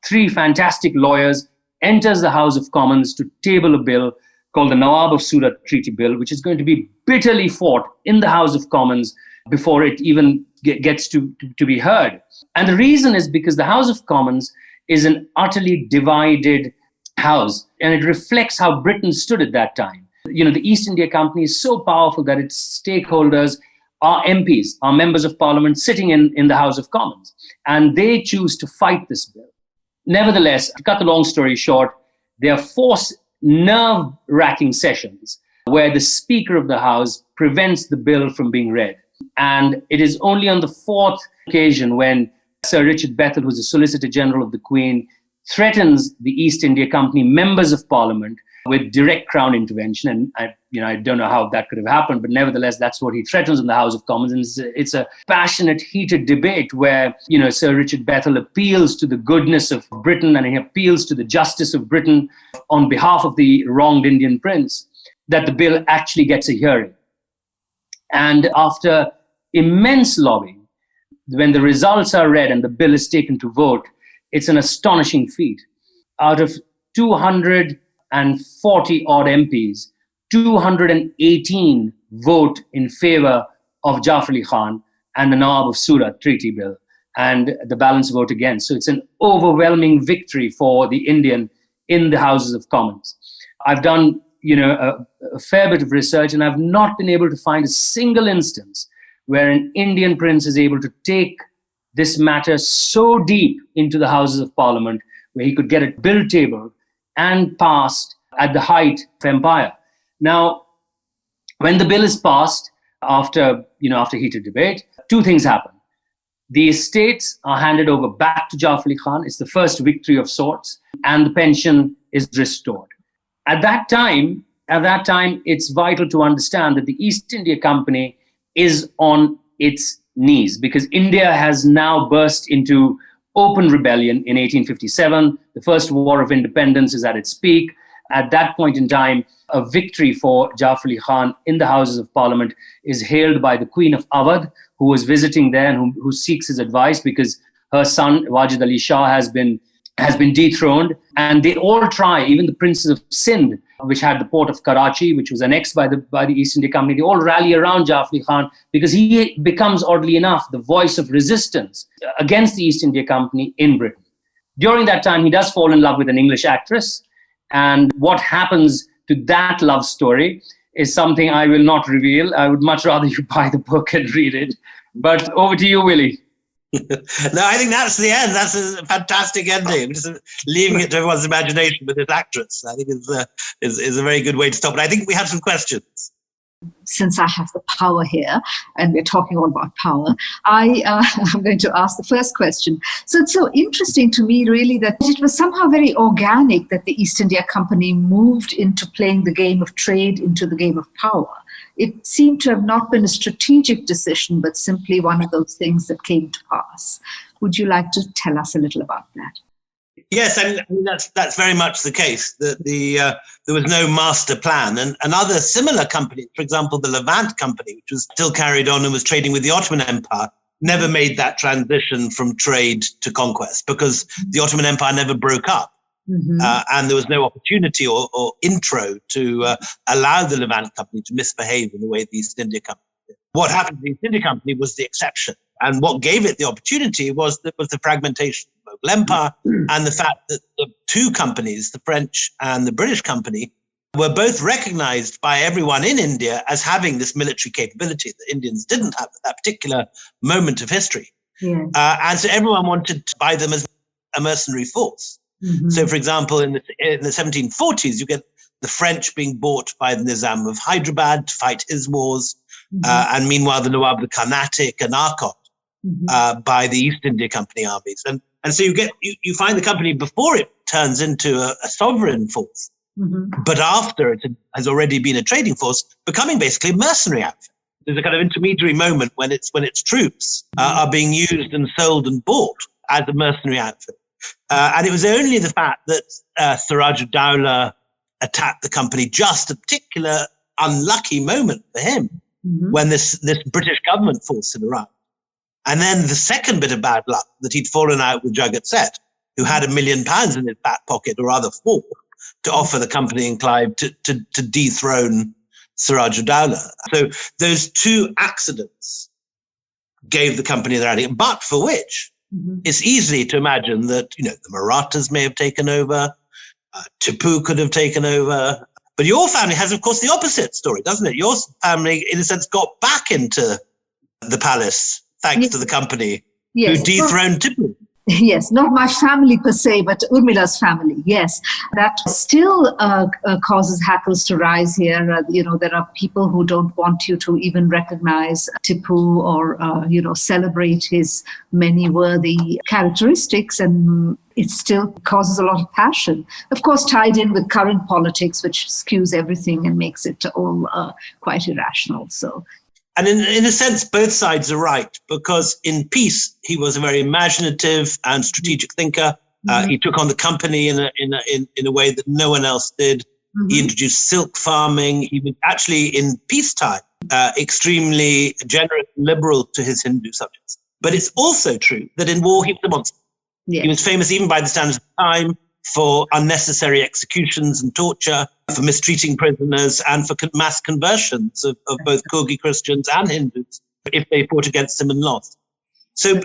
[SPEAKER 5] 3 fantastic lawyers enters the House of Commons to table a bill called the Nawab of Surat Treaty Bill, which is going to be bitterly fought in the House of Commons before it even gets to be heard. And the reason is because the House of Commons is an utterly divided house, and it reflects how Britain stood at that time. The East India Company is so powerful that its stakeholders are MPs, are members of parliament sitting in the House of Commons, and they choose to fight this bill. Nevertheless, to cut the long story short, there are 4 nerve-wracking sessions where the Speaker of the House prevents the bill from being read. And it is only on the 4th occasion when Sir Richard Bethel, who's the Solicitor General of the Queen, threatens the East India Company members of Parliament with direct Crown intervention. And I don't know how that could have happened, but nevertheless, that's what he threatens in the House of Commons. And it's a passionate, heated debate where, Sir Richard Bethel appeals to the goodness of Britain and he appeals to the justice of Britain on behalf of the wronged Indian prince, that the bill actually gets a hearing. And after immense lobbying, when the results are read and the bill is taken to vote, it's an astonishing feat. Out of 240 odd MPs, 218 vote in favor of Jafar Ali Khan and the Nawab of Surat treaty bill, and the balance vote against. So it's an overwhelming victory for the Indian in the Houses of Commons. I've done a fair bit of research, and I've not been able to find a single instance where an Indian prince is able to take this matter so deep into the Houses of Parliament, where he could get a bill tabled and passed at the height of empire. Now, when the bill is passed, after heated debate, two things happen. The estates are handed over back to Jafar Ali Khan. It's the first victory of sorts, and the pension is restored. At that time, it's vital to understand that the East India Company is on its knees, because India has now burst into open rebellion in 1857. The First War of Independence is at its peak. At that point in time, a victory for Jafar Ali Khan in the Houses of Parliament is hailed by the Queen of Awadh, who was visiting there and who seeks his advice because her son, Wajid Ali Shah, has been dethroned. And they all try, even the princes of Sindh, which had the port of Karachi, which was annexed by the East India Company, they all rally around Jafar Ali Khan because he becomes, oddly enough, the voice of resistance against the East India Company in Britain. During that time, he does fall in love with an English actress. And what happens to that love story is something I will not reveal. I would much rather you buy the book and read it. But over to you, Willie.
[SPEAKER 4] No, I think that's the end. That's a fantastic ending. Just leaving it to everyone's imagination with this actress, I think is a very good way to stop. But I think we have some questions.
[SPEAKER 3] Since I have the power here, and we're talking all about power, I'm going to ask the first question. So it's so interesting to me, really, that it was somehow very organic that the East India Company moved into playing the game of trade into the game of power. It seemed to have not been a strategic decision, but simply one of those things that came to pass. Would you like to tell us a little about that?
[SPEAKER 4] Yes, I mean, that's very much the case, that there was no master plan. And other similar companies, for example, the Levant Company, which was still carried on and was trading with the Ottoman Empire, never made that transition from trade to conquest because the Ottoman Empire never broke up. Mm-hmm. And there was no opportunity or intro to allow the Levant Company to misbehave in the way the East India Company did. What happened to the East India Company was the exception. And what gave it the opportunity was the fragmentation of the Mogul Empire and the fact that the two companies, the French and the British company, were both recognized by everyone in India as having this military capability that Indians didn't have at that particular moment of history. Yeah. And so everyone wanted to buy them as a mercenary force. Mm-hmm. So, for example, in the 1740s, you get the French being bought by the Nizam of Hyderabad to fight his wars, and meanwhile the Nawab of Carnatic and Arcot by the East India Company armies. And so you find the company before it turns into a sovereign force, but after it has already been a trading force, becoming basically a mercenary outfit. There's a kind of intermediary moment when its troops are being used and sold and bought as a mercenary outfit. And it was only the fact that Siraj ud-Dawla attacked the company just a particular unlucky moment for him when this British government force had arrived. And then the second bit of bad luck, that he'd fallen out with Jagat Seth, who had £1 million in his back pocket, or rather 4, to offer the company in Clive to dethrone Siraj ud-Dawla. So those two accidents gave the company their idea, but for which it's easy to imagine that, the Marathas may have taken over, Tipu could have taken over. But your family has, of course, the opposite story, doesn't it? Your family, in a sense, got back into the palace thanks to the company who dethroned Tipu.
[SPEAKER 3] Yes, not my family per se, but Urmila's family. Yes, that still causes hackles to rise here. There are people who don't want you to even recognize Tipu or, celebrate his many worthy characteristics. And it still causes a lot of passion. Of course, tied in with current politics, which skews everything and makes it all quite irrational. So.
[SPEAKER 4] And in a sense, both sides are right, because in peace, he was a very imaginative and strategic thinker. He took on the company in a way that no one else did. He introduced silk farming. He was actually, in peacetime, extremely generous and liberal to his Hindu subjects. But it's also true that in war, he was a monster.
[SPEAKER 3] Yeah.
[SPEAKER 4] He was famous, even by the standards of the time, for unnecessary executions and torture, for mistreating prisoners, and for mass conversions of both Kogi Christians and Hindus if they fought against him and lost. So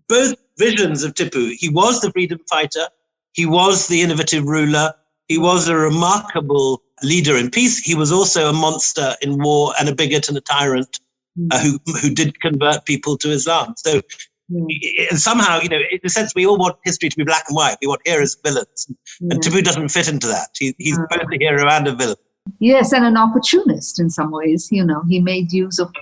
[SPEAKER 4] both visions of Tipu, he was the freedom fighter, he was the innovative ruler, he was a remarkable leader in peace, he was also a monster in war and a bigot and a tyrant who did convert people to Islam. So and somehow, in a sense, we all want history to be black and white. We want heroes and villains. And Tipu doesn't fit into that. He's both a hero and a villain.
[SPEAKER 3] Yes, and an opportunist in some ways. He made use of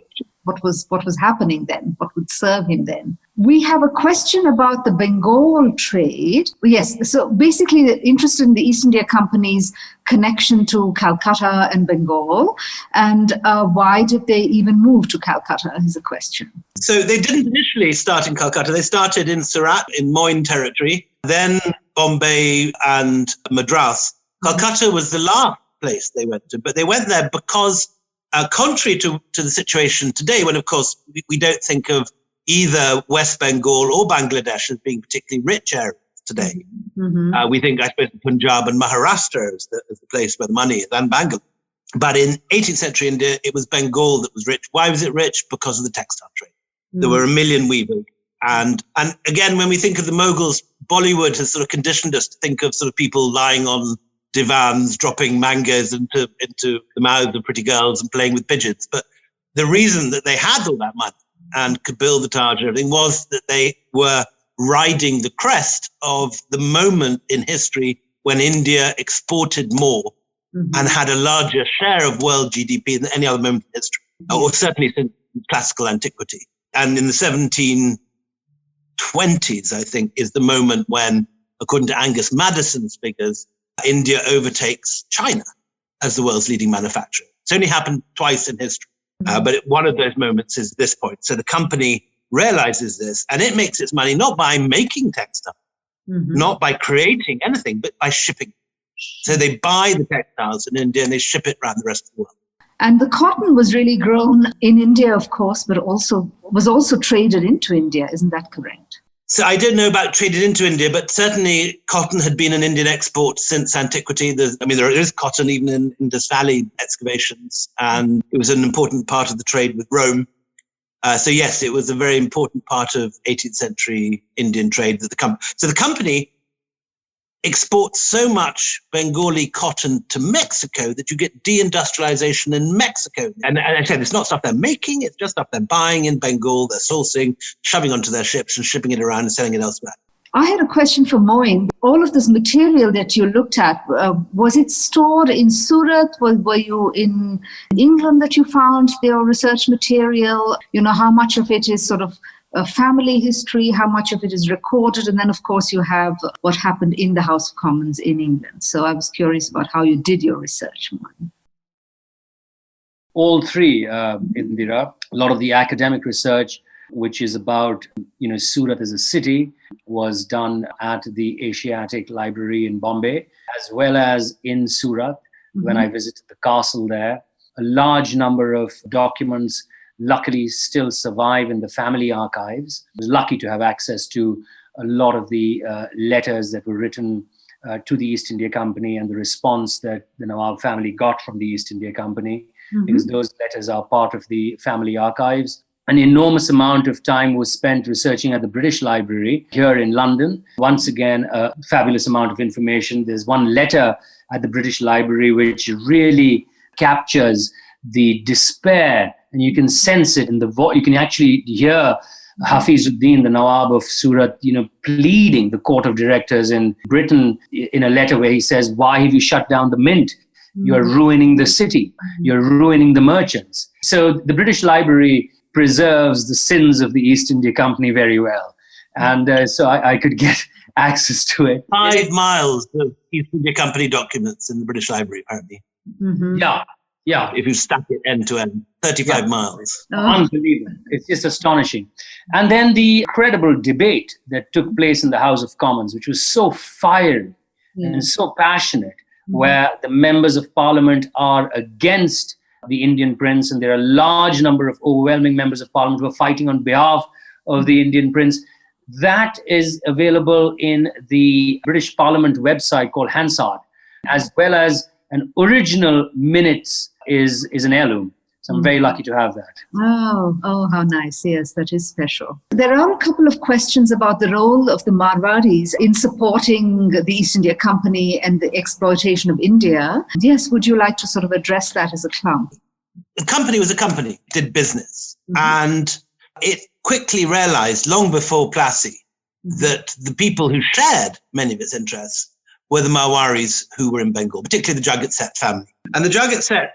[SPEAKER 3] what was happening then, what would serve him then. We have a question about the Bengal trade. Yes, so basically interested in the East India Company's connection to Calcutta and Bengal, and why did they even move to Calcutta is a question.
[SPEAKER 4] So they didn't initially start in Calcutta. They started in Surat, in Moin territory, then Bombay and Madras. Calcutta was the last place they went to, but they went there because, contrary to the situation today, when, of course, we don't think of either West Bengal or Bangladesh as being particularly rich areas today. We think, I suppose, Punjab and Maharashtra as the place where the money is, and Bangalore. But in 18th century India, it was Bengal that was rich. Why was it rich? Because of the textile trade. There were 1 million weavers. And again, when we think of the Mughals, Bollywood has sort of conditioned us to think of sort of people lying on divans, dropping mangoes into the mouths of pretty girls and playing with pigeons. But the reason that they had all that money and could build the Taj and everything was that they were riding the crest of the moment in history when India exported more and had a larger share of world GDP than any other moment in history, or certainly since classical antiquity. And in the 1720s, I think, is the moment when, according to Angus Madison's figures, India overtakes China as the world's leading manufacturer. It's only happened twice in history. But one of those moments is this point. So the company realizes this, and it makes its money not by making textile, not by creating anything, but by shipping. So they buy the textiles in India and they ship it around the rest of the world.
[SPEAKER 3] And the cotton was really grown in India, of course, but was also traded into India. Isn't that correct?
[SPEAKER 4] So I don't know about traded into India, but certainly cotton had been an Indian export since antiquity. There is cotton even in Indus Valley excavations, and it was an important part of the trade with Rome. So yes, it was a very important part of 18th century Indian trade. So the company exports so much Bengali cotton to Mexico that you get deindustrialization in Mexico. And I said, it's not stuff they're making, it's just stuff they're buying in Bengal, they're sourcing, shoving onto their ships and shipping it around and selling it elsewhere.
[SPEAKER 3] I had a question for Moin. All of this material that you looked at, was it stored in Surat? Were you in England that you found their research material? How much of it is sort of family history, how much of it is recorded, and then of course you have what happened in the House of Commons in England. So I was curious about how you did your research.
[SPEAKER 5] All three, Indira. A lot of the academic research, which is about Surat as a city, was done at the Asiatic Library in Bombay, as well as in Surat when I visited the castle there. A large number of documents luckily still survive in the family archives. I was lucky to have access to a lot of the letters that were written to the East India Company and the response that the Nawab family got from the East India Company, because those letters are part of the family archives. An enormous amount of time was spent researching at the British Library here in London. Once again, a fabulous amount of information. There's one letter at the British Library which really captures the despair, and you can sense it in the voice. You can actually hear Hafizuddin, the Nawab of Surat, pleading the court of directors in Britain in a letter where he says, "Why have you shut down the mint? You're ruining the city. You're ruining the merchants." So the British Library preserves the sins of the East India Company very well. And so I could get access to it.
[SPEAKER 4] 5 miles of East India Company documents in the British Library, apparently.
[SPEAKER 3] Mm-hmm.
[SPEAKER 5] Yeah.
[SPEAKER 4] If you stack it end to end, 35 miles.
[SPEAKER 5] Unbelievable. It's just astonishing. And then the incredible debate that took place in the House of Commons, which was so fiery and so passionate, where the members of Parliament are against the Indian prince, and there are a large number of overwhelming members of Parliament who are fighting on behalf of the Indian prince. That is available in the British Parliament website called Hansard, as well as an original minutes is an heirloom. So I'm very lucky to have that.
[SPEAKER 3] Oh, how nice. Yes, that is special. There are a couple of questions about the role of the Marwadis in supporting the East India Company and the exploitation of India. Yes, would you like to sort of address that as a clump?
[SPEAKER 4] The company was a company, did business. And it quickly realized, long before Plassey, that the people who shared many of its interests were the Marwaris who were in Bengal, particularly the Jagat Seth family. And the Jagat Seth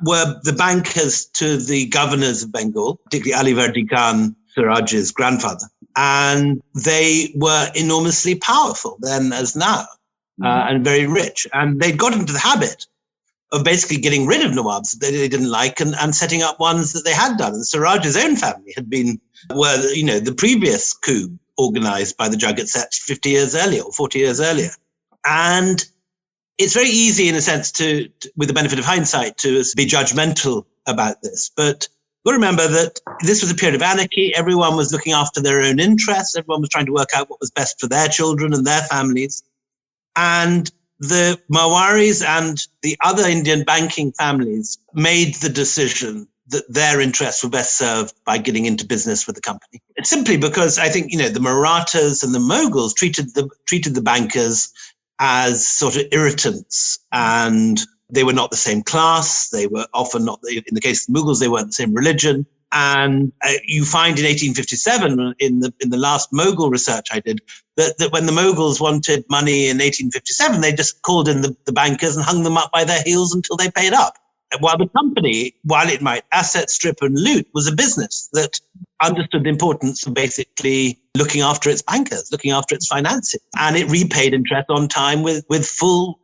[SPEAKER 4] were the bankers to the governors of Bengal, particularly Ali Verdi Khan, Siraj's grandfather. And they were enormously powerful then as now, and very rich. And they'd got into the habit of basically getting rid of Nawabs that they didn't like and setting up ones that they had done. And Siraj's own family were the previous coup organized by the Jagat Seth 50 years earlier or 40 years earlier. And it's very easy, in a sense, to with the benefit of hindsight, to be judgmental about this. But you've got to remember that this was a period of anarchy. Everyone was looking after their own interests. Everyone was trying to work out what was best for their children and their families. And the Marwaris and the other Indian banking families made the decision that their interests were best served by getting into business with the company. It's simply because I think, the Marathas and the Moguls treated the bankers as sort of irritants, and they were not the same class. They were often not, in the case of the Mughals, they weren't the same religion. And you find in 1857, in the last Mughal research I did, that when the Mughals wanted money in 1857, they just called in the bankers and hung them up by their heels until they paid up. While the company, while it might asset strip and loot, was a business that understood the importance of basically looking after its bankers, looking after its finances. And it repaid interest on time with full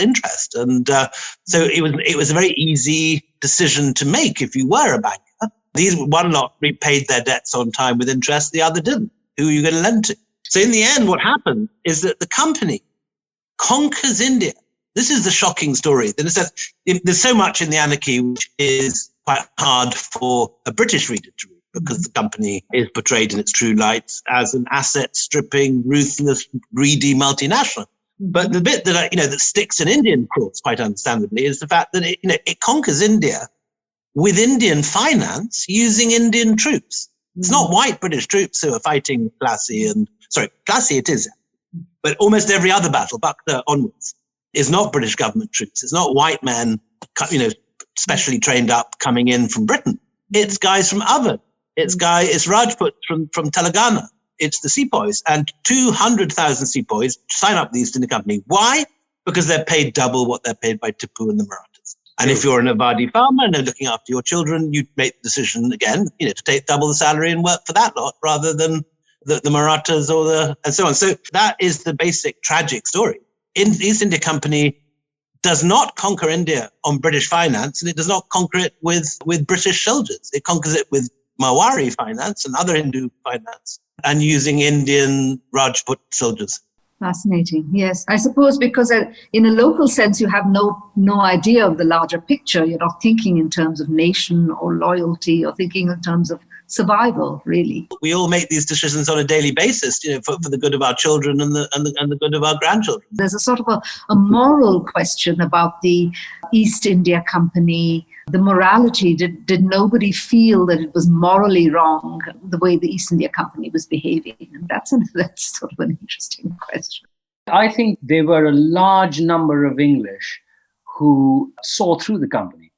[SPEAKER 4] interest. And so it was a very easy decision to make if you were a banker. One lot repaid their debts on time with interest, the other didn't. Who are you going to lend to? So in the end, what happened is that the company conquers India. This is the shocking story. There's so much in the Anarchy which is quite hard for a British reader to read, because the company is portrayed in its true light as an asset-stripping, ruthless, greedy multinational. But the bit that that sticks in Indian crawls, quite understandably, is the fact that it conquers India with Indian finance using Indian troops. It's not white British troops who are fighting Plassey it is, but almost every other battle, Buckner onwards, is not British government troops. It's not white men, specially trained up coming in from Britain. It's guys from Awadh. It's Rajputs from Telangana. It's the sepoys, and 200,000 sepoys sign up the East India Company. Why? Because they're paid double what they're paid by Tipu and the Marathas. And if you're an Avadi farmer and they're looking after your children, you make the decision again, to take double the salary and work for that lot rather than the Marathas and so on. So that is the basic tragic story. The East India Company does not conquer India on British finance, and it does not conquer it with British soldiers. It conquers it with Marwari finance and other Hindu finance, and using Indian Rajput soldiers.
[SPEAKER 3] Fascinating. Yes. I suppose because in a local sense, you have no idea of the larger picture. You're not thinking in terms of nation or loyalty, or thinking in terms of survival, really.
[SPEAKER 4] We all make these decisions on a daily basis, for the good of our children and the good of our grandchildren.
[SPEAKER 3] There's a sort of a moral question about the East India Company, the morality. Did nobody feel that it was morally wrong the way the East India Company was behaving? And that's sort of an interesting question.
[SPEAKER 5] I think there were a large number of English who saw through the company.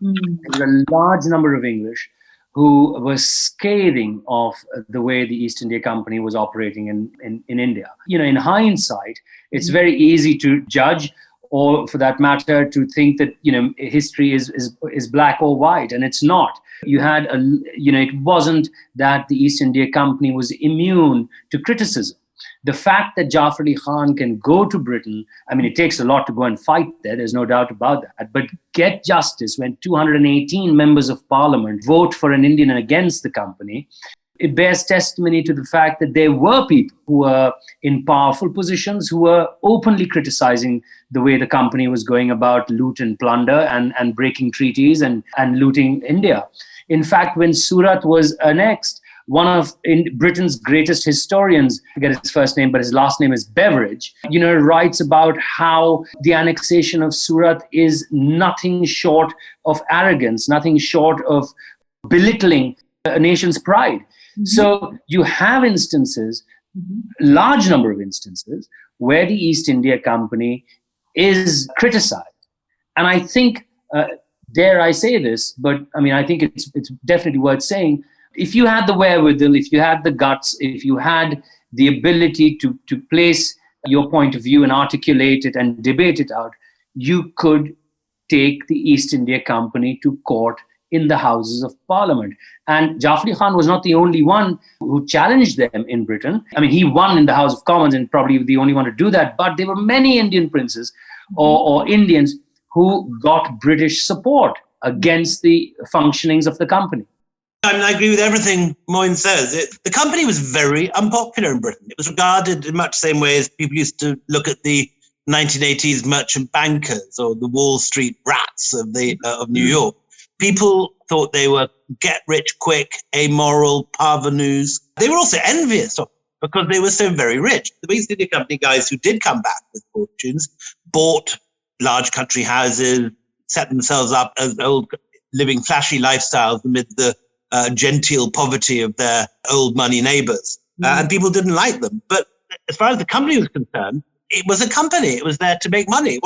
[SPEAKER 5] There were a large number of English who were scathing of the way the East India Company was operating in India. In hindsight, it's very easy to judge, or for that matter, to think that, history is black or white, and it's not. You had it wasn't that the East India Company was immune to criticism. The fact that Jafar Ali Khan can go to Britain, I mean, it takes a lot to go and fight there, there's no doubt about that, but get justice when 218 members of parliament vote for an Indian against the company, it bears testimony to the fact that there were people who were in powerful positions who were openly criticizing the way the company was going about loot and plunder and breaking treaties and looting India. In fact, when Surat was annexed, one of Britain's greatest historians, I forget his first name, but his last name is Beveridge, writes about how the annexation of Surat is nothing short of arrogance, nothing short of belittling a nation's pride. So you have instances, large number of instances, where the East India Company is criticized. And I think, dare I say this, but I mean, I think it's definitely worth saying, if you had the wherewithal, if you had the guts, if you had the ability to place your point of view and articulate it and debate it out, you could take the East India Company to court in the Houses of Parliament. And Jafar Ali Khan was not the only one who challenged them in Britain. I mean, he won in the House of Commons and probably the only one to do that. But there were many Indian princes or Indians who got British support against the functionings of the company.
[SPEAKER 4] I mean, I agree with everything Moin says. The company was very unpopular in Britain. It was regarded in much the same way as people used to look at the 1980s merchant bankers or the Wall Street brats of New York. People thought they were get-rich-quick, amoral, parvenus. They were also envious of them because they were so very rich. The East India Company guys who did come back with fortunes bought large country houses, set themselves up as old, living flashy lifestyles amid the genteel poverty of their old money neighbors. And people didn't like them. But as far as the company was concerned, it was a company. It was there to make money.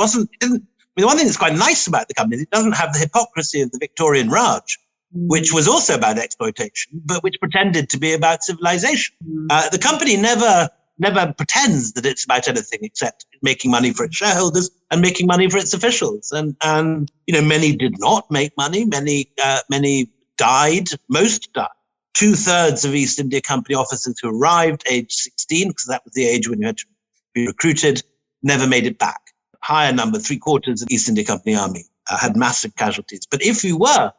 [SPEAKER 4] The one thing that's quite nice about the company is it doesn't have the hypocrisy of the Victorian Raj, which was also about exploitation, but which pretended to be about civilization. The company never pretends that it's about anything except making money for its shareholders and making money for its officials. And many did not make money. Many died. Most died. 2/3 of East India Company officers who arrived age 16, because that was the age when you had to be recruited, never made it back. Higher number, 3/4 of the East India Company army had massive casualties. But if you were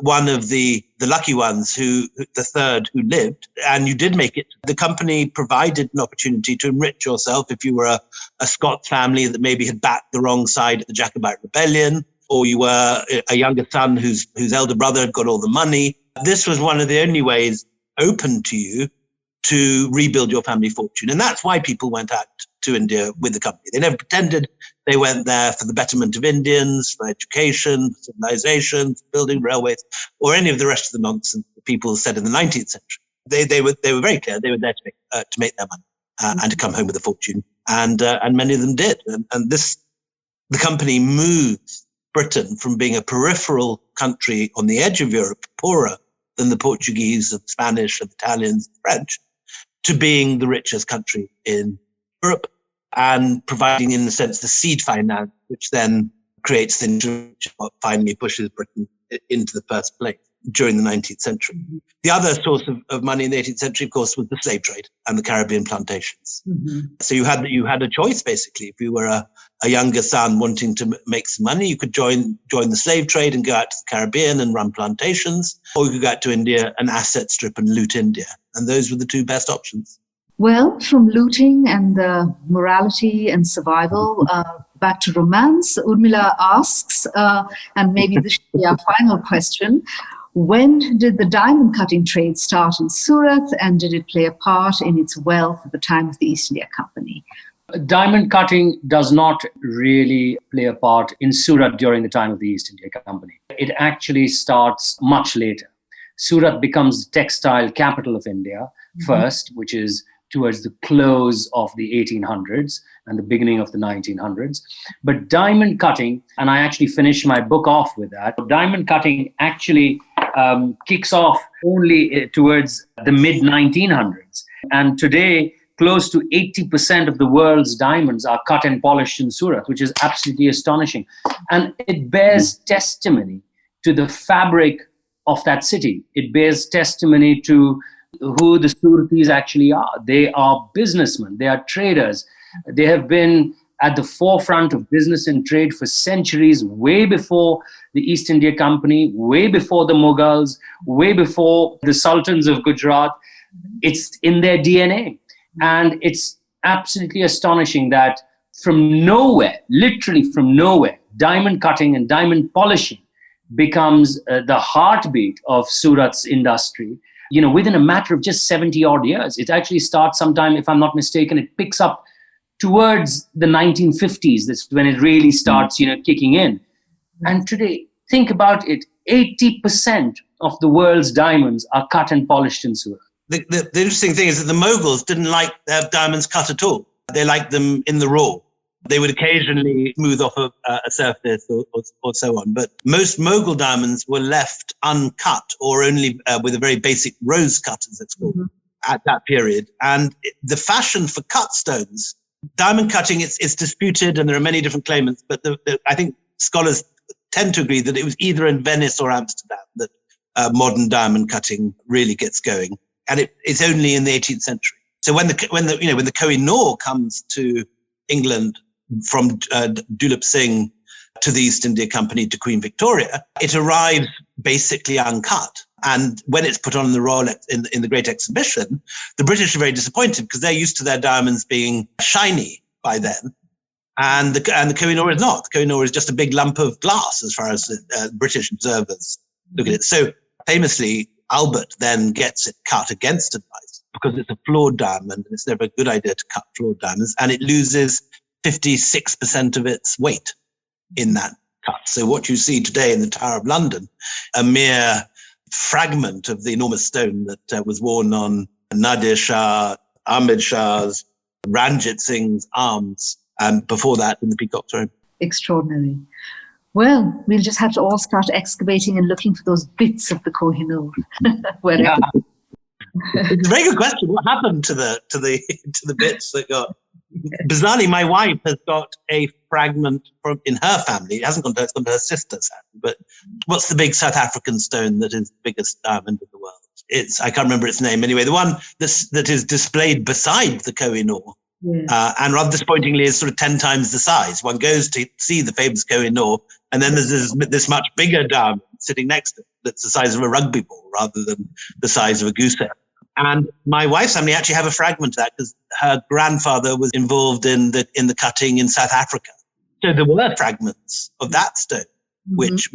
[SPEAKER 4] one of the lucky ones, the third who lived, and you did make it, the company provided an opportunity to enrich yourself if you were a Scots family that maybe had backed the wrong side of the Jacobite rebellion, or you were a younger son whose elder brother had got all the money. This was one of the only ways open to you to rebuild your family fortune. And that's why people went out to India with the company. They never pretended they went there for the betterment of Indians, for education, for civilization, for building railways, or any of the rest of the nonsense that people said in the 19th century. They were very clear. They were there to make their money and to come home with a fortune. And many of them did. And the company moved Britain from being a peripheral country on the edge of Europe, poorer than the Portuguese, the Spanish, the Italians, the French, to being the richest country in Europe and providing, in a sense, the seed finance, which then creates the which finally pushes Britain into the first place during the 19th century. The other source of money in the 18th century, of course, was the slave trade and the Caribbean plantations. So you had a choice, basically. If you were a younger son wanting to make some money, you could join the slave trade and go out to the Caribbean and run plantations, or you could go out to India and asset strip and loot India. And those were the two best options.
[SPEAKER 3] Well, from looting and morality and survival, back to romance, Urmila asks, and maybe this should be our final question, when did the diamond cutting trade start in Surat, and did it play a part in its wealth at the time of the East India Company?
[SPEAKER 5] Diamond cutting does not really play a part in Surat during the time of the East India Company. It actually starts much later. Surat becomes the textile capital of India first, which is towards the close of the 1800s and the beginning of the 1900s. But diamond cutting, and I actually finished my book off with that, diamond cutting actually kicks off only towards the mid-1900s. And today, close to 80% of the world's diamonds are cut and polished in Surat, which is absolutely astonishing. And it bears testimony to the fabric of that city. It bears testimony to who the Suratis actually are. They are businessmen, they are traders. They have been at the forefront of business and trade for centuries, way before the East India Company, way before the Mughals, way before the Sultans of Gujarat. It's in their DNA. And it's absolutely astonishing that from nowhere, literally from nowhere, diamond cutting and diamond polishing becomes the heartbeat of Surat's industry. Within a matter of just 70 odd years. It actually starts sometime, if I'm not mistaken, it picks up towards the 1950s. That's when it really starts, kicking in. And today, think about it, 80% of the world's diamonds are cut and polished in Surat.
[SPEAKER 4] The interesting thing is that the Moguls didn't like their diamonds cut at all. They liked them in the raw. They would occasionally smooth off a surface or so on. But most Mughal diamonds were left uncut or only with a very basic rose cut, as it's called, at that period. And the fashion for cut stones, diamond cutting, it's disputed and there are many different claimants. But I think scholars tend to agree that it was either in Venice or Amsterdam that modern diamond cutting really gets going. And it's only in the 18th century. So when the Koh-i-Noor comes to England from Dulip Singh to the East India Company to Queen Victoria, it arrives basically uncut. And when it's put on in the Royal in the Great Exhibition, the British are very disappointed because they're used to their diamonds being shiny by then, and the Koh-i-Noor is not. The Koh-i-Noor is just a big lump of glass as far as British observers look at it. So famously, Albert then gets it cut against advice because it's a flawed diamond, and it's never a good idea to cut flawed diamonds, and it loses 56% of its weight in that cut. So what you see today in the Tower of London, a mere fragment of the enormous stone that was worn on Nadir Shah, Ahmed Shah's, Ranjit Singh's arms, and before that in the Peacock Throne.
[SPEAKER 3] Extraordinary. Well, we'll just have to all start excavating and looking for those bits of the Koh-i-Noor.
[SPEAKER 5] Yeah.
[SPEAKER 4] It's a very good question. What happened to the bits that got? Bizarrely, my wife has got a fragment from in her family. It hasn't gone to her; it's gone to her sister's family. But what's the big South African stone that is the biggest diamond in the world? I can't remember its name. Anyway, the one that is displayed beside the Koh-i-Noor, and rather disappointingly is sort of 10 times the size. One goes to see the famous Koh-i-Noor, and then there's this much bigger diamond sitting next to it that's the size of a rugby ball rather than the size of a goose egg. And my wife's family actually have a fragment of that because her grandfather was involved in the cutting in South Africa. So there were fragments of that stone which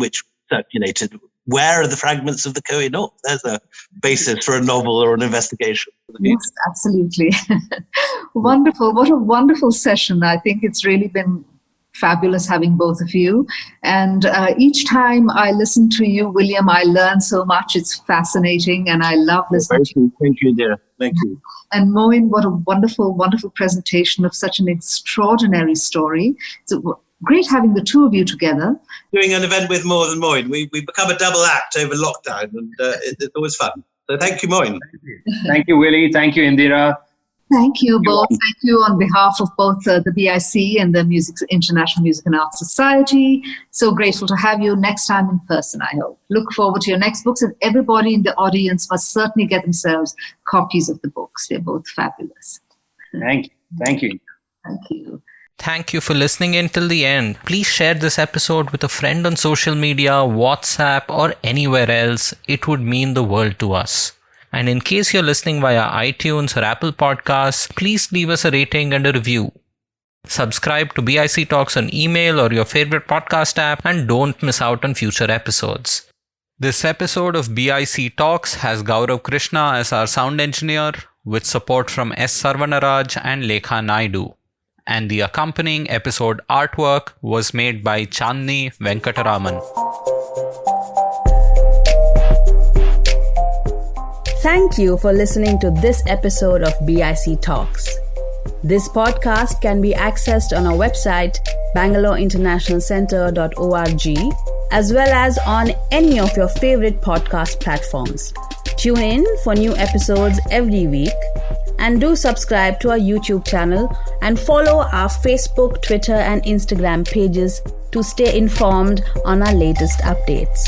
[SPEAKER 4] circulated. Where are the fragments of the Koh-i-Noor? There's a basis for a novel or an investigation.
[SPEAKER 3] Yes, absolutely. Wonderful. What a wonderful session. I think it's really been fabulous having both of you. And each time I listen to you, William, I learn so much. It's fascinating and I love listening to you.
[SPEAKER 4] Thank you, dear. Thank you. And
[SPEAKER 3] Moin, what a wonderful, wonderful presentation of such an extraordinary story. It's great having the two of you together.
[SPEAKER 4] Doing an event with more than Moin. We become a double act over lockdown and it's always fun. So thank you, Moin.
[SPEAKER 5] Thank you, Willie. Thank you, Indira.
[SPEAKER 3] Thank you both. Thank you on behalf of both the BIC and the International Music and Arts Society. So grateful to have you next time in person, I hope. Look forward to your next books, and everybody in the audience must certainly get themselves copies of the books. They're both fabulous.
[SPEAKER 5] Thank you. Thank you.
[SPEAKER 3] Thank you.
[SPEAKER 2] Thank you for listening in till the end. Please share this episode with a friend on social media, WhatsApp, or anywhere else. It would mean the world to us. And in case you're listening via iTunes or Apple Podcasts, please leave us a rating and a review. Subscribe to BIC Talks on email or your favorite podcast app and don't miss out on future episodes. This episode of BIC Talks has Gaurav Krishna as our sound engineer with support from S. Sarvanaraj and Lekha Naidu. And the accompanying episode artwork was made by Chandni Venkataraman.
[SPEAKER 1] Thank you for listening to this episode of BIC Talks. This podcast can be accessed on our website, bangaloreinternationalcentre.org, as well as on any of your favorite podcast platforms. Tune in for new episodes every week, and do subscribe to our YouTube channel and follow our Facebook, Twitter, and Instagram pages to stay informed on our latest updates.